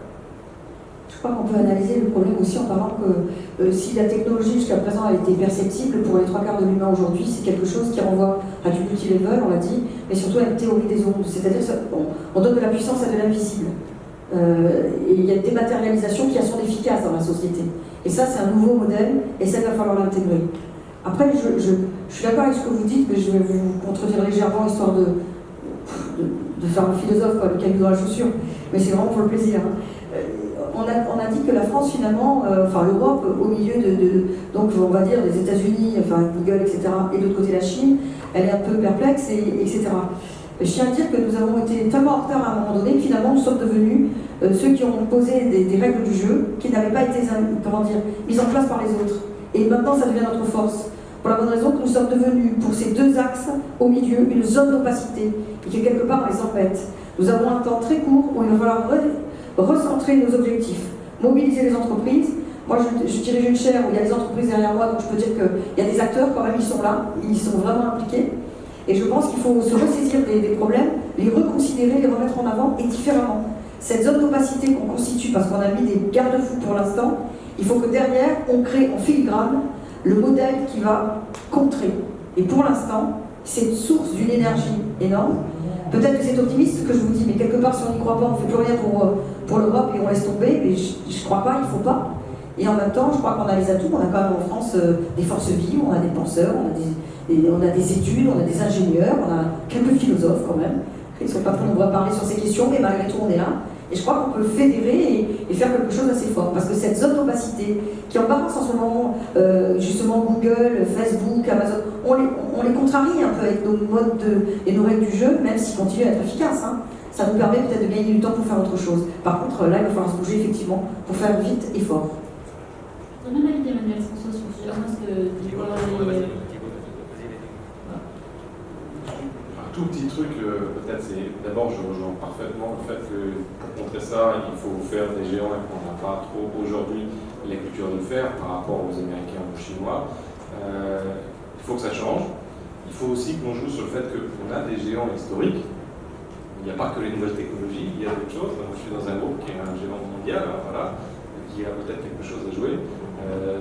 Je crois qu'on peut analyser le problème aussi en parlant que si la technologie jusqu'à présent a été perceptible pour les 3/4 de l'humain aujourd'hui, c'est quelque chose qui renvoie à du multi-level, on l'a dit, mais surtout à une théorie des ondes. C'est-à-dire qu'on donne de la puissance à de l'invisible. Et il y a une dématérialisation qui a son efficace dans la société. Et ça, c'est un nouveau modèle, et ça, il va falloir l'intégrer. Après, je suis d'accord avec ce que vous dites, mais je vais vous contredire légèrement, histoire de faire un philosophe, quoi, le caillou dans la chaussure. Mais c'est vraiment pour le plaisir. Hein. On a dit que la France, finalement, l'Europe, au milieu donc on va dire des États-Unis, Google, etc., et de l'autre côté la Chine, elle est un peu perplexe, etc. Je tiens à dire que nous avons été tellement en retard à un moment donné que finalement nous sommes devenus ceux qui ont posé des règles du jeu qui n'avaient pas été mises en place par les autres. Et maintenant, ça devient notre force. Pour la bonne raison que nous sommes devenus, pour ces deux axes, au milieu, une zone d'opacité, et que quelque part, on les embête. Nous avons un temps très court où il va falloir recentrer nos objectifs, mobiliser les entreprises. Moi, je dirige une chaire où il y a des entreprises derrière moi, donc je peux dire qu'il y a des acteurs, quand même, ils sont là, ils sont vraiment impliqués. Et je pense qu'il faut se ressaisir des problèmes, les reconsidérer, les remettre en avant, et différemment. Cette zone d'opacité qu'on constitue, parce qu'on a mis des garde-fous pour l'instant, il faut que derrière, on crée en filigrane le modèle qui va contrer. Et pour l'instant, c'est une source d'une énergie énorme. Peut-être que c'est optimiste ce que je vous dis, mais quelque part, si on n'y croit pas, on ne fait plus rien pour l'Europe et on laisse tomber, mais je ne crois pas, il ne faut pas. Et en même temps, je crois qu'on a les atouts, on a quand même en France des forces vives, on a des penseurs, on a des études, on a des ingénieurs, on a quelques philosophes quand même. Ils ne sont pas très nombreux à parler sur ces questions, mais malgré tout, on est là. Et je crois qu'on peut fédérer et faire quelque chose d'assez fort. Parce que cette zone d'opacité qui embarrasse en ce moment justement Google, Facebook, Amazon, on les contrarie un peu avec nos modes et nos règles du jeu, même s'ils continuent à être efficaces. Hein. Ça nous permet peut-être de gagner du temps pour faire autre chose. Par contre, là, il va falloir se bouger effectivement pour faire vite et fort. J'ai même avis d'Emmanuel François sur ce sujet. Un tout petit truc, peut-être, c'est d'abord, je rejoins parfaitement le fait que pour contrer ça, il faut faire des géants et qu'on n'a pas trop aujourd'hui la culture de le faire par rapport aux Américains ou aux Chinois. Il faut que ça change. Il faut aussi qu'on joue sur le fait qu'on a des géants historiques. Il n'y a pas que les nouvelles technologies, il y a d'autres choses. Moi, je suis dans un groupe qui est un géant mondial, voilà, qui a peut-être quelque chose à jouer.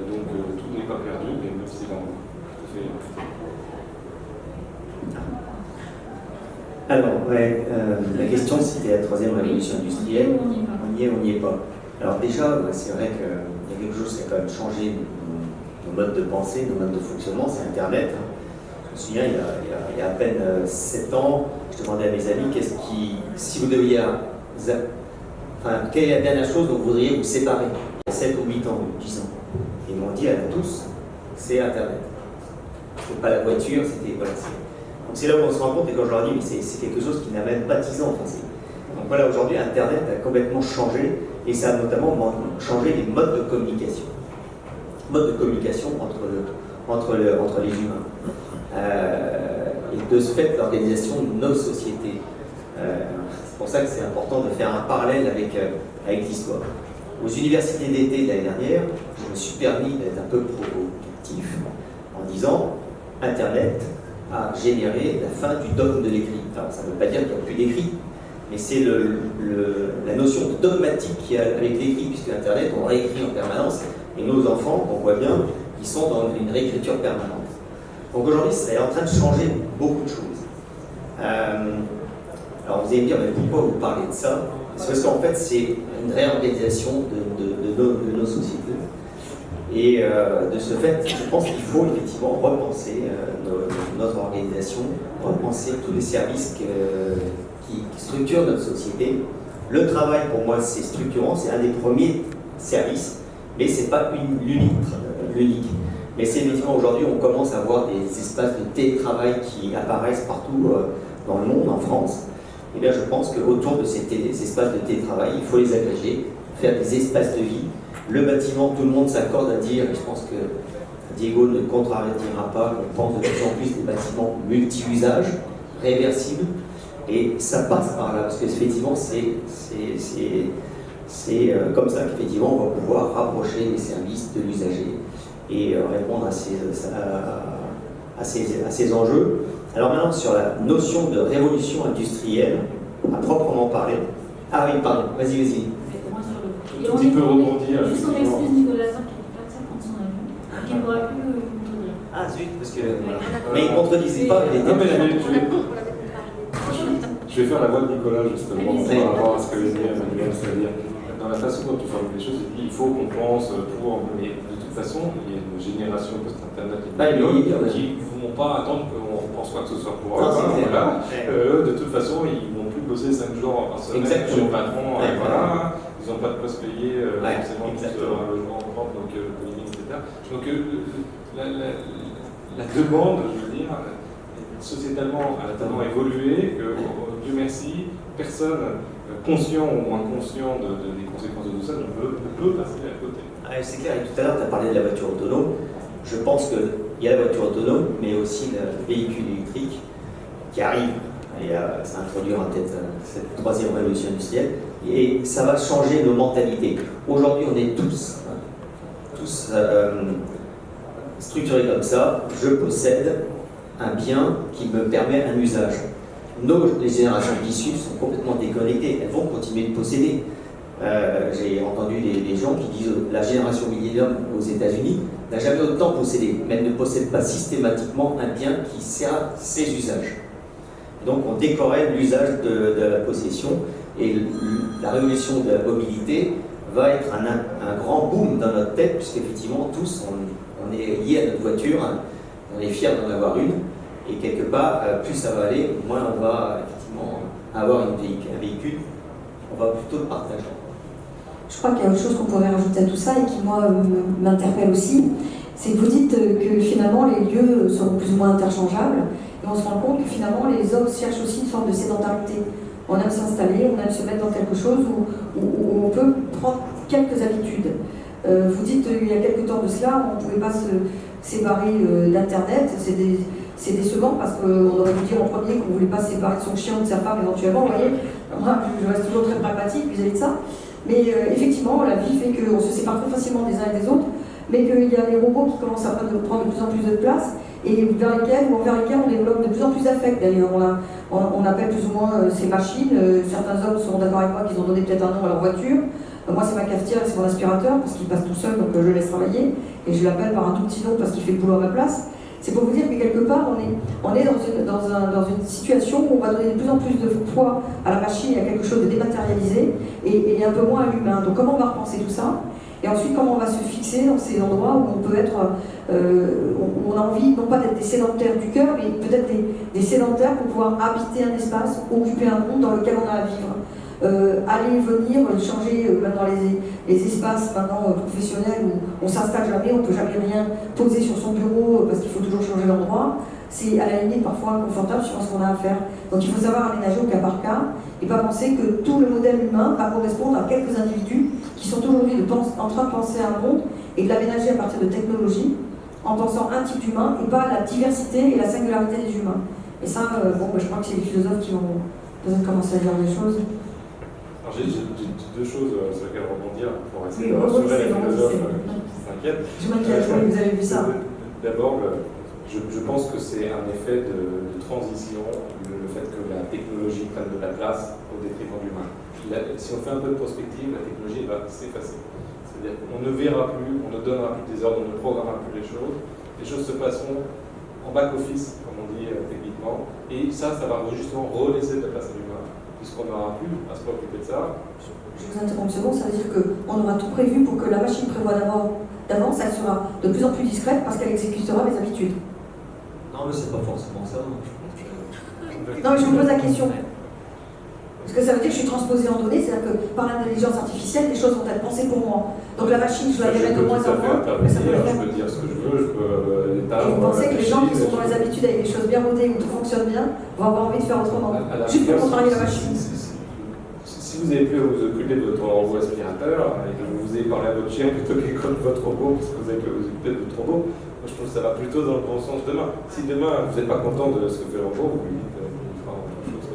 Donc tout n'est pas perdu, mais même si on fait. Alors, la question c'était la troisième révolution industrielle. On y est, on n'y est pas. Alors déjà, c'est vrai qu'il y a quelque chose qui a quand même changé nos modes de pensée, nos modes de fonctionnement, c'est Internet. Je me souviens, il y a à peine 7 ans, je demandais à mes amis si vous deviez, quelle est la dernière chose dont vous voudriez vous séparer il y a 7 ou 8 ans ou 10 ans. Ils m'ont dit à tous, c'est Internet. c'était pas la voiture, c'était voilà. Donc c'est là où on se rend compte, et quand je leur dis, mais c'est quelque chose qui n'a même pas 10 ans. Enfin, donc voilà, aujourd'hui, Internet a complètement changé, et ça a notamment changé les modes de communication. Modes de communication entre les humains. Et de ce fait, l'organisation de nos sociétés. C'est pour ça que c'est important de faire un parallèle avec l'histoire. Aux universités d'été de l'année dernière, je me suis permis d'être un peu provocatif en disant Internet a généré la fin du dogme de l'écrit. Enfin, ça ne veut pas dire qu'il n'y a plus d'écrit, mais c'est la notion de dogmatique qu'il y a avec l'écrit, puisque Internet, on réécrit en permanence, et nos enfants, on voit bien, ils sont dans une réécriture permanente. Donc aujourd'hui, ça est en train de changer beaucoup de choses. Alors vous allez me dire, mais pourquoi vous parlez de ça? C'est parce qu'en fait, c'est une réorganisation de nos sociétés. Et de ce fait, je pense qu'il faut effectivement repenser notre organisation, repenser tous les services qui structurent notre société. Le travail, pour moi, c'est structurant, c'est un des premiers services, mais ce n'est pas l'unique. Mais c'est effectivement aujourd'hui, on commence à voir des espaces de télétravail qui apparaissent partout dans le monde, en France. Et bien, je pense qu'autour de ces espaces de télétravail, il faut les agréger, faire des espaces de vie. Le bâtiment, tout le monde s'accorde à dire, et je pense que Diego ne contrariera pas, qu'on pense de plus en plus des bâtiments multi-usages, réversibles, et ça passe par là, parce qu'effectivement, c'est comme ça qu'effectivement, on va pouvoir rapprocher les services de l'usager et répondre à ces enjeux. Alors maintenant, sur la notion de révolution industrielle, à proprement parler. Ah oui, pardon, vas-y. Un petit peu rebondir. Juste on excuse Nicolas Sark qui n'a pas de ça contre son avion, qui ne pourra plus contredire. Ah zut, parce que... Voilà. Mais il ne contredisait pas, il était... Non, mais je vais faire la voix de Nicolas, justement, par rapport à ce que vient de dire Emmanuel, c'est-à-dire, dans la façon dont tu formules les choses, il faut qu'on pense pour... Mais de toute façon, il y a une génération post-internet qui ne vont pas attendre qu'on pense quoi que ce soit pour eux. Voilà. De toute façon, ils ne vont plus bosser 5 jours par semaine chez le patron. Voilà. Ils n'ont pas de poste payé, forcément, tous un logement en propre, donc le living, etc. Donc la demande, je veux dire, sociétalement, a tellement évolué que, Dieu merci, personne conscient ou inconscient des conséquences de tout ça ne peut passer à côté. C'est clair, et tout à l'heure, tu as parlé de la voiture autonome. Je pense qu'il y a la voiture autonome, mais aussi le véhicule électrique qui arrive. Et ça introduira peut-être cette troisième révolution industrielle. Et ça va changer nos mentalités. Aujourd'hui, on est tous structurés comme ça. Je possède un bien qui me permet un usage. Les générations qui suivent sont complètement déconnectées. Elles vont continuer de posséder. J'ai entendu des gens qui disent que la génération millénium aux États-Unis n'a jamais autant possédé, mais elle ne possède pas systématiquement un bien qui sert à ses usages. Donc on décorrèle l'usage de la possession et la révolution de la mobilité va être un grand boom dans notre tête, puisqu'effectivement tous on est liés à notre voiture, on est fiers d'en avoir une, et quelque part, plus ça va aller, moins on va effectivement avoir un véhicule, on va plutôt le partager. Je crois qu'il y a autre chose qu'on pourrait rajouter à tout ça et qui, moi, m'interpelle aussi, c'est que vous dites que finalement les lieux seront plus ou moins interchangeables, et on se rend compte que finalement les hommes cherchent aussi une forme de sédentarité. On aime s'installer, on aime se mettre dans quelque chose où on peut prendre quelques habitudes. Vous dites il y a quelques temps de cela, on ne pouvait pas se séparer d'Internet, c'est décevant parce qu'on aurait pu dire en premier qu'on ne voulait pas se séparer de son chien ou de sa femme éventuellement, vous voyez. Moi, je reste toujours très pragmatique vis-à-vis de ça. Mais effectivement, la vie fait qu'on se sépare très facilement des uns et des autres, mais qu'il y a des robots qui commencent à prendre de plus en plus de place et envers lesquels on développe de plus en plus d'affect. D'ailleurs, on appelle plus ou moins ces machines. Certains hommes seront d'accord avec moi qu'ils ont donné peut-être un nom à leur voiture. Moi, c'est ma cafetière et c'est mon aspirateur parce qu'il passe tout seul, donc je le laisse travailler et je l'appelle par un tout petit nom parce qu'il fait le boulot à ma place. C'est pour vous dire que quelque part, on est dans une situation où on va donner de plus en plus de poids à la machine et à quelque chose de dématérialisé et un peu moins à l'humain. Donc comment on va repenser tout ça? Et ensuite, comment on va se fixer dans ces endroits où on peut être, où on a envie, non pas d'être des sédentaires du cœur, mais peut-être des sédentaires pour pouvoir habiter un espace, occuper un monde dans lequel on a à vivre. Aller, venir, changer même dans les espaces maintenant professionnels où on s'installe jamais, on ne peut jamais rien poser sur son bureau parce qu'il faut toujours changer changer l'endroit, c'est à la limite parfois inconfortable sur ce qu'on a à faire. Donc il faut savoir aménager au cas par cas et pas penser que tout le modèle humain va correspondre à quelques individus qui sont aujourd'hui en train de penser à un monde et de l'aménager à partir de technologies en pensant un type d'humain et pas la diversité et la singularité des humains. Et ça, je crois que c'est les philosophes qui vont peut-être commencer à dire des choses. Alors j'ai deux choses sur lesquelles rebondir pour essayer Oui, de rassurer les bon, philosophes qui s'inquiètent. Je m'inquiète, oui, vous avez vu ça. D'abord, je pense que c'est un effet de transition, le fait que la technologie prenne de la place au détriment de l'humain. Si on fait un peu de prospective, la technologie va s'effacer. C'est-à-dire qu'on ne verra plus, on ne donnera plus des ordres, on ne programmera plus les choses se passeront en back-office, comme on dit techniquement, et ça va justement relaisser de la place à l'humain, puisqu'on n'aura plus à se préoccuper de ça. Je vous interromps une seconde, ça veut dire qu'on aura tout prévu pour que la machine prévoit d'avance, elle sera de plus en plus discrète parce qu'elle exécutera les habitudes. Non, mais c'est pas forcément ça. Non, mais je vous pose la question. Parce que ça veut dire que je suis transposée en données, c'est-à-dire que par l'intelligence artificielle, les choses vont être pensées pour moi. Donc la machine, je dois gérer de moins en moins, mais ça peut le faire. Je peux dire ce que je veux, je peux Et vous pensez que les gens qui sont dans les habitudes avec des choses bien rodées ou tout fonctionne bien vont avoir envie de faire autrement, juste pour contrarier la machine. Si vous avez pu vous occuper de votre robot aspirateur et que vous ayez parlé à votre chien plutôt que de votre robot, parce que vous avez pu vous occuper de votre robot, moi je trouve que ça va plutôt dans le bon sens demain. Si demain vous n'êtes pas content de ce que fait le robot, vous lui dites qu'il fera autre chose.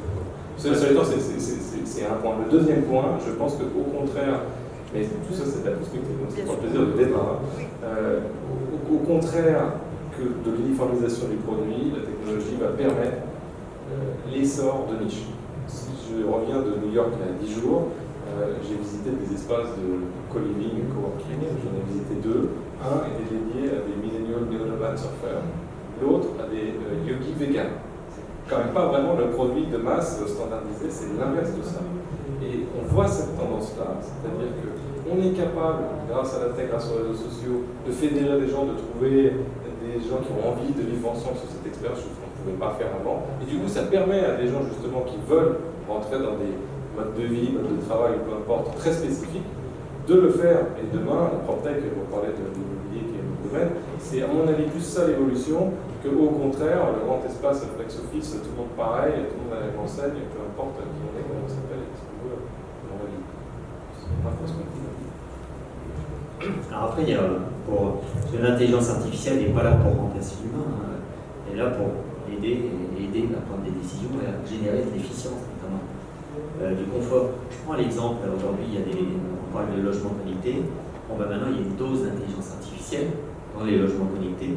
Cela étant, c'est un point. Le deuxième point, je pense qu'au contraire, mais tout ça c'est de la perspective, donc c'est pour le plaisir de débat, au contraire que de l'uniformisation du produit, la technologie va permettre l'essor de niches. Si je reviens de New York il y a 10 jours, j'ai visité des espaces de co-living et co-working, j'en ai visité deux. Un était dédié à des millennial neuronoman surfeurs, l'autre à des yogis véganes. C'est quand même pas vraiment le produit de masse standardisé, c'est l'inverse de ça. Et on voit cette tendance-là, c'est-à-dire qu'on est capable, grâce à la tech, grâce aux réseaux sociaux, de fédérer des gens, de trouver des gens qui ont envie de vivre ensemble sur cette expérience, chose qu'on ne pouvait pas faire avant. Et du coup, ça permet à des gens justement qui veulent rentrer dans des modes de vie, modes de travail, peu importe, très spécifiques, de le faire. Et demain, la PropTech, on parlait de l'immobilier qui est le domaine, c'est à mon avis plus ça l'évolution qu'au contraire, le grand espace flex office, tout le monde pareil, tout le monde a la même enseigne, peu importe qui on est, comment on s'appelle, et ce qu'on veut dans la vie. C'est pas ce qu'on dit. Alors après, parce que l'intelligence artificielle n'est pas là pour remplacer l'humain, elle est là pour aider à prendre des décisions et à générer de l'efficience notamment, du confort. Je prends l'exemple, aujourd'hui on parle de logement connecté, maintenant il y a une dose d'intelligence artificielle dans les logements connectés,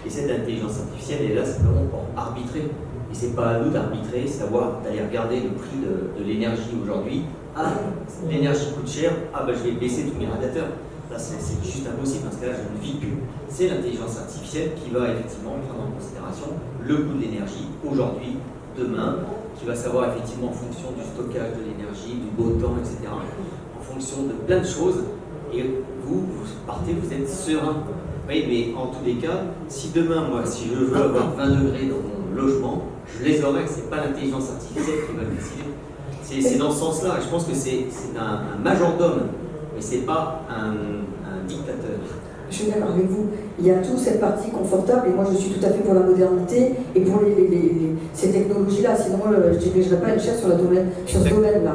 et cette intelligence artificielle est là simplement pour arbitrer. Et c'est pas à nous d'arbitrer, savoir d'aller regarder le prix de l'énergie aujourd'hui. Ah, l'énergie coûte cher, je vais baisser tous mes radiateurs. Là, c'est juste impossible, parce que là, je ne vis plus. C'est l'intelligence artificielle qui va effectivement prendre en considération le coût de l'énergie aujourd'hui, demain, qui va savoir effectivement en fonction du stockage de l'énergie, du beau temps, etc., en fonction de plein de choses, et vous partez, vous êtes serein. Oui, mais en tous les cas, si demain, moi, si je veux avoir 20 degrés dans mon logement, je les aurai, c'est pas l'intelligence artificielle qui va le décider. C'est dans ce sens-là, et je pense que c'est un majordome, mais c'est pas un dictateur. Je suis d'accord avec vous. Il y a toute cette partie confortable, et moi je suis tout à fait pour la modernité et pour ces technologies-là. Sinon, je ne dirigerai pas une chaire sur ce domaine-là.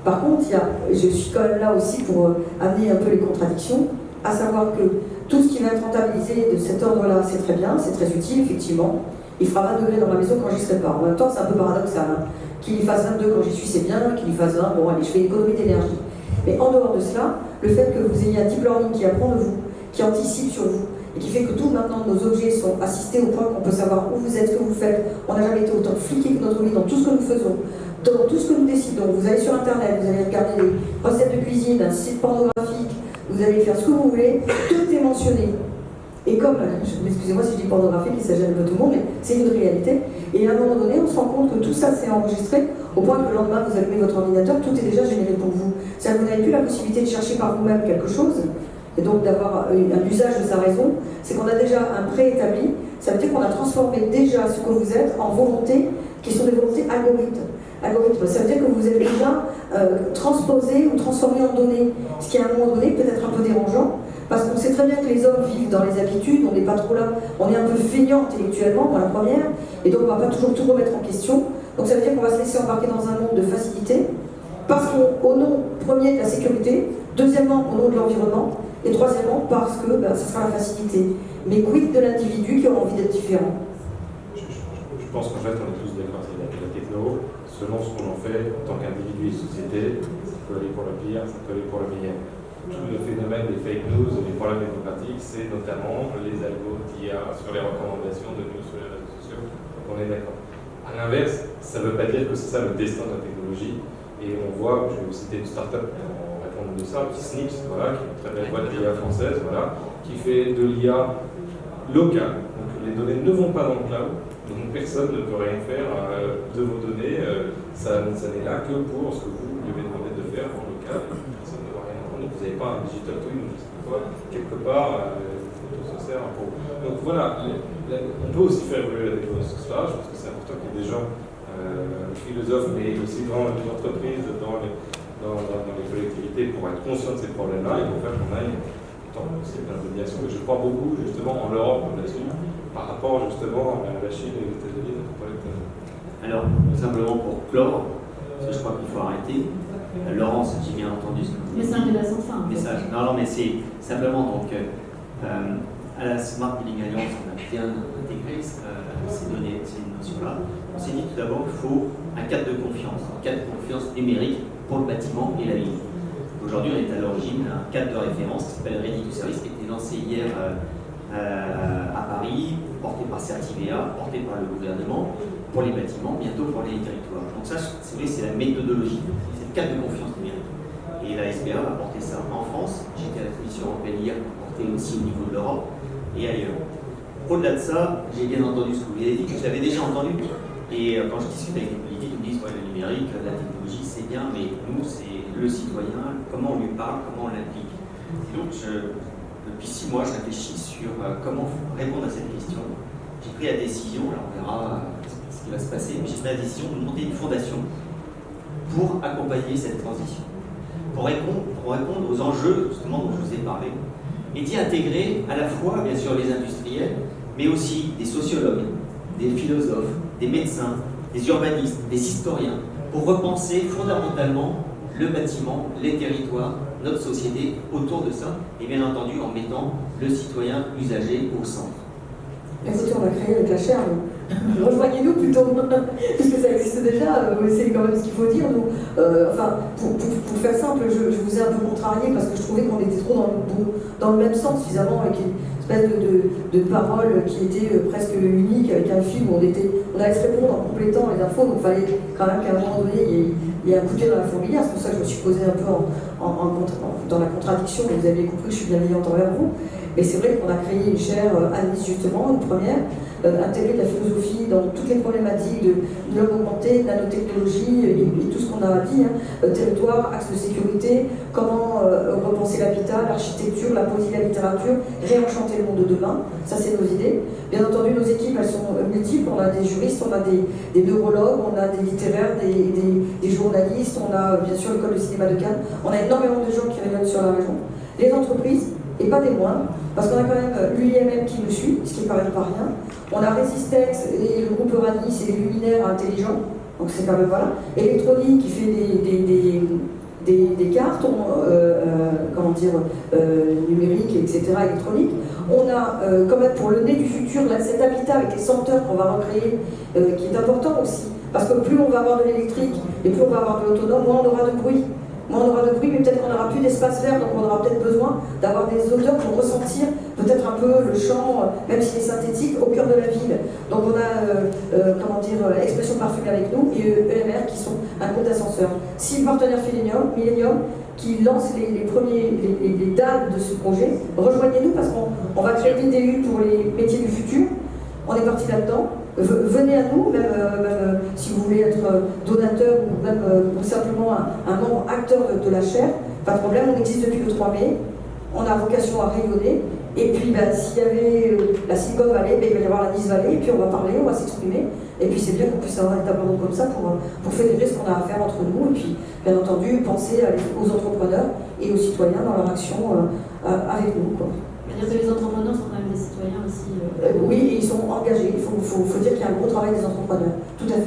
Par contre, je suis quand même là aussi pour amener un peu les contradictions, à savoir que tout ce qui va être rentabilisé de cet ordre-là, c'est très bien, c'est très utile, effectivement. Il fera 20 degrés dans ma maison quand j'y serai pas. En même temps, c'est un peu paradoxal. Qu'il y fasse 22 quand j'y suis, c'est bien, qu'il y fasse 20, bon allez, je fais une économie d'énergie. Mais en dehors de cela, le fait que vous ayez un deep learning qui apprend de vous, qui anticipe sur vous, et qui fait que tout maintenant nos objets sont assistés au point qu'on peut savoir où vous êtes, ce que vous faites. On n'a jamais été autant fliqué que notre vie dans tout ce que nous faisons, dans tout ce que nous décidons. Vous allez sur Internet, vous allez regarder des recettes de cuisine, un site pornographique, vous allez faire ce que vous voulez, tout est mentionné. Et comme, excusez-moi si je dis pornographique, il s'agit de tout le monde, mais c'est une réalité. Et à un moment donné, on se rend compte que tout ça s'est enregistré au point que le lendemain, vous allumez votre ordinateur, tout est déjà généré pour vous. C'est-à-dire que vous n'avez plus la possibilité de chercher par vous-même quelque chose, et donc d'avoir un usage de sa raison. C'est qu'on a déjà un préétabli. Ça veut dire qu'on a transformé déjà ce que vous êtes en volontés qui sont des volontés algorithmes. Ça veut dire que vous êtes déjà transposé ou transformé en données. Ce qui, à un moment donné, peut être un peu dérangeant, parce qu'on sait très bien que les hommes vivent dans les habitudes, on n'est pas trop là, on est un peu feignant intellectuellement, moi la première, et donc on ne va pas toujours tout remettre en question. Donc ça veut dire qu'on va se laisser embarquer dans un monde de facilité, parce qu'au nom premier de la sécurité, deuxièmement au nom de l'environnement, et troisièmement parce que ça sera la facilité. Mais quid de l'individu qui aura envie d'être différent? Je pense qu'en fait on est tous d'accord avec la techno, selon ce qu'on en fait en tant qu'individu et société, ça peut aller pour le pire, ça peut aller pour le meilleur. Tout le phénomène des fake news, des problèmes démocratiques, c'est notamment les algos d'IA sur les recommandations de news sur les réseaux sociaux. Donc on est d'accord. A l'inverse, ça ne veut pas dire que c'est ça le destin de la technologie. Et on voit, je vais vous citer une start-up en répondant de ça, Snips, voilà, qui est une très belle boîte d'IA française, voilà, qui fait de l'IA locale. Donc les données ne vont pas dans le cloud, donc personne ne peut rien faire de vos données. Ça n'est là que pour ce que vous lui avez demandé de faire en local. Personne ne va rien entendre. Vous n'avez pas un digital twin, je sais pas quoi, quelque part, tout ça sert pour. Donc voilà, on peut aussi faire évoluer la technologie sur cela. Je pense que c'est important qu'il y ait des gens philosophes, mais aussi dans les entreprises, dans les collectivités, pour être conscients de ces problèmes-là et pour faire qu'on aille dans cette médiation. Et je crois beaucoup justement en l'Europe là-dessus, par rapport justement à la Chine et aux États-Unis dont on parlait tout à l'heure. Alors, simplement pour clore, parce que je crois qu'il faut arrêter. Laurence, j'ai bien entendu ce que vous dites. Mais c'est un débat sans fin. Message. Non, mais c'est simplement donc à la Smart Building Alliance, on a bien intégré ces notions-là. On s'est dit tout d'abord qu'il faut un cadre de confiance numérique pour le bâtiment et la ville. Aujourd'hui, on est à l'origine d'un cadre de référence qui s'appelle Ready to Service, qui a été lancé hier à Paris, porté par Certivea, porté par le gouvernement, pour les bâtiments, bientôt pour les territoires. Donc ça, si vous voulez, c'est la méthodologie, c'est le cadre de confiance numérique. Et la SPA va porter ça en France. J'étais à la Commission européenne hier pour porter aussi au niveau de l'Europe et ailleurs. Au-delà de ça, j'ai bien entendu ce que vous avez dit, que je l'avais déjà entendu. Et quand je discute avec les politiques, ils me disent ouais, le numérique, la technologie, c'est bien, mais nous, c'est le citoyen, comment on lui parle, comment on l'implique. Et donc, depuis 6 mois, je réfléchis sur comment répondre à cette question. J'ai pris la décision, alors on verra ce qui va se passer, mais j'ai pris la décision de monter une fondation pour accompagner cette transition, pour répondre aux enjeux justement dont je vous ai parlé, et d'y intégrer à la fois, bien sûr, les industriels, mais aussi des sociologues, des philosophes, des médecins, des urbanistes, des historiens, pour repenser fondamentalement le bâtiment, les territoires, notre société autour de ça, et bien entendu en mettant le citoyen usager au centre. Écoutez, on va créer avec la chair. Rejoignez-nous plutôt, puisque ça existe déjà, c'est quand même ce qu'il faut dire. Nous, pour faire simple, je vous ai un peu contrarié parce que je trouvais qu'on était trop dans le même sens, finalement, avec une espèce de parole qui était presque unique, avec un fil où on allait se répondre en complétant les infos, donc il fallait quand même qu'à un moment donné, il y ait un coup de pied dans la fourmilière. C'est pour ça que je me suis posée un peu dans la contradiction, mais vous avez compris que je suis bienveillante envers vous. Mais c'est vrai qu'on a créé une chaire Anis, justement, une première, intégrer de la philosophie dans toutes les problématiques de l'homme augmenté, de nanotechnologie et tout ce qu'on a dit, territoire, axe de sécurité, comment repenser l'habitat, l'architecture, la poésie, la littérature, réenchanter le monde de demain, ça c'est nos idées. Bien entendu, nos équipes, elles sont multiples, on a des juristes, on a des neurologues, on a des littéraires, des journalistes, on a bien sûr l'école de cinéma de Cannes, on a énormément de gens qui rayonnent sur la région. Les entreprises, et pas des moindres, parce qu'on a quand même l'UIMM qui nous suit, ce qui ne paraît pas rien. On a Resistex et le groupe Euranis et les luminaires intelligents, donc c'est quand même voilà. Electronic qui fait des cartes, numériques, etc., électroniques. On a quand même pour le nez du futur cet habitat avec les senteurs qu'on va recréer, qui est important aussi, parce que plus on va avoir de l'électrique et plus on va avoir de l'autonome, moins on aura de bruit. Moins on aura de bruit, mais peut-être qu'on n'aura plus d'espace vert, donc on aura peut-être besoin d'avoir des odeurs pour ressentir peut-être un peu le chant, même s'il est synthétique, au cœur de la ville. Donc on a Expression Parfumée avec nous et EMR qui sont un groupe d'ascenseurs. 6 partenaires Millennium qui lancent les dates de ce projet. Rejoignez-nous parce qu'on va créer une DU pour les métiers du futur. On est parti là-dedans. Venez à nous, même si vous voulez être donateur ou même ou simplement un membre acteur de la chaire, pas de problème, on existe depuis le 3 mai, on a vocation à rayonner Et puis s'il y avait la Silicon Valley, il va y avoir la Nice Valley, et puis on va parler, on va s'exprimer. Et puis c'est bien qu'on puisse avoir des tables rondes comme ça pour fédérer ce qu'on a à faire entre nous. Et puis, bien entendu, penser aux entrepreneurs et aux citoyens dans leur action avec nous, quoi. C'est-à-dire que les entrepreneurs sont quand même des citoyens aussi. Oui, et ils sont engagés. Il faut dire qu'il y a un gros travail des entrepreneurs. Tout à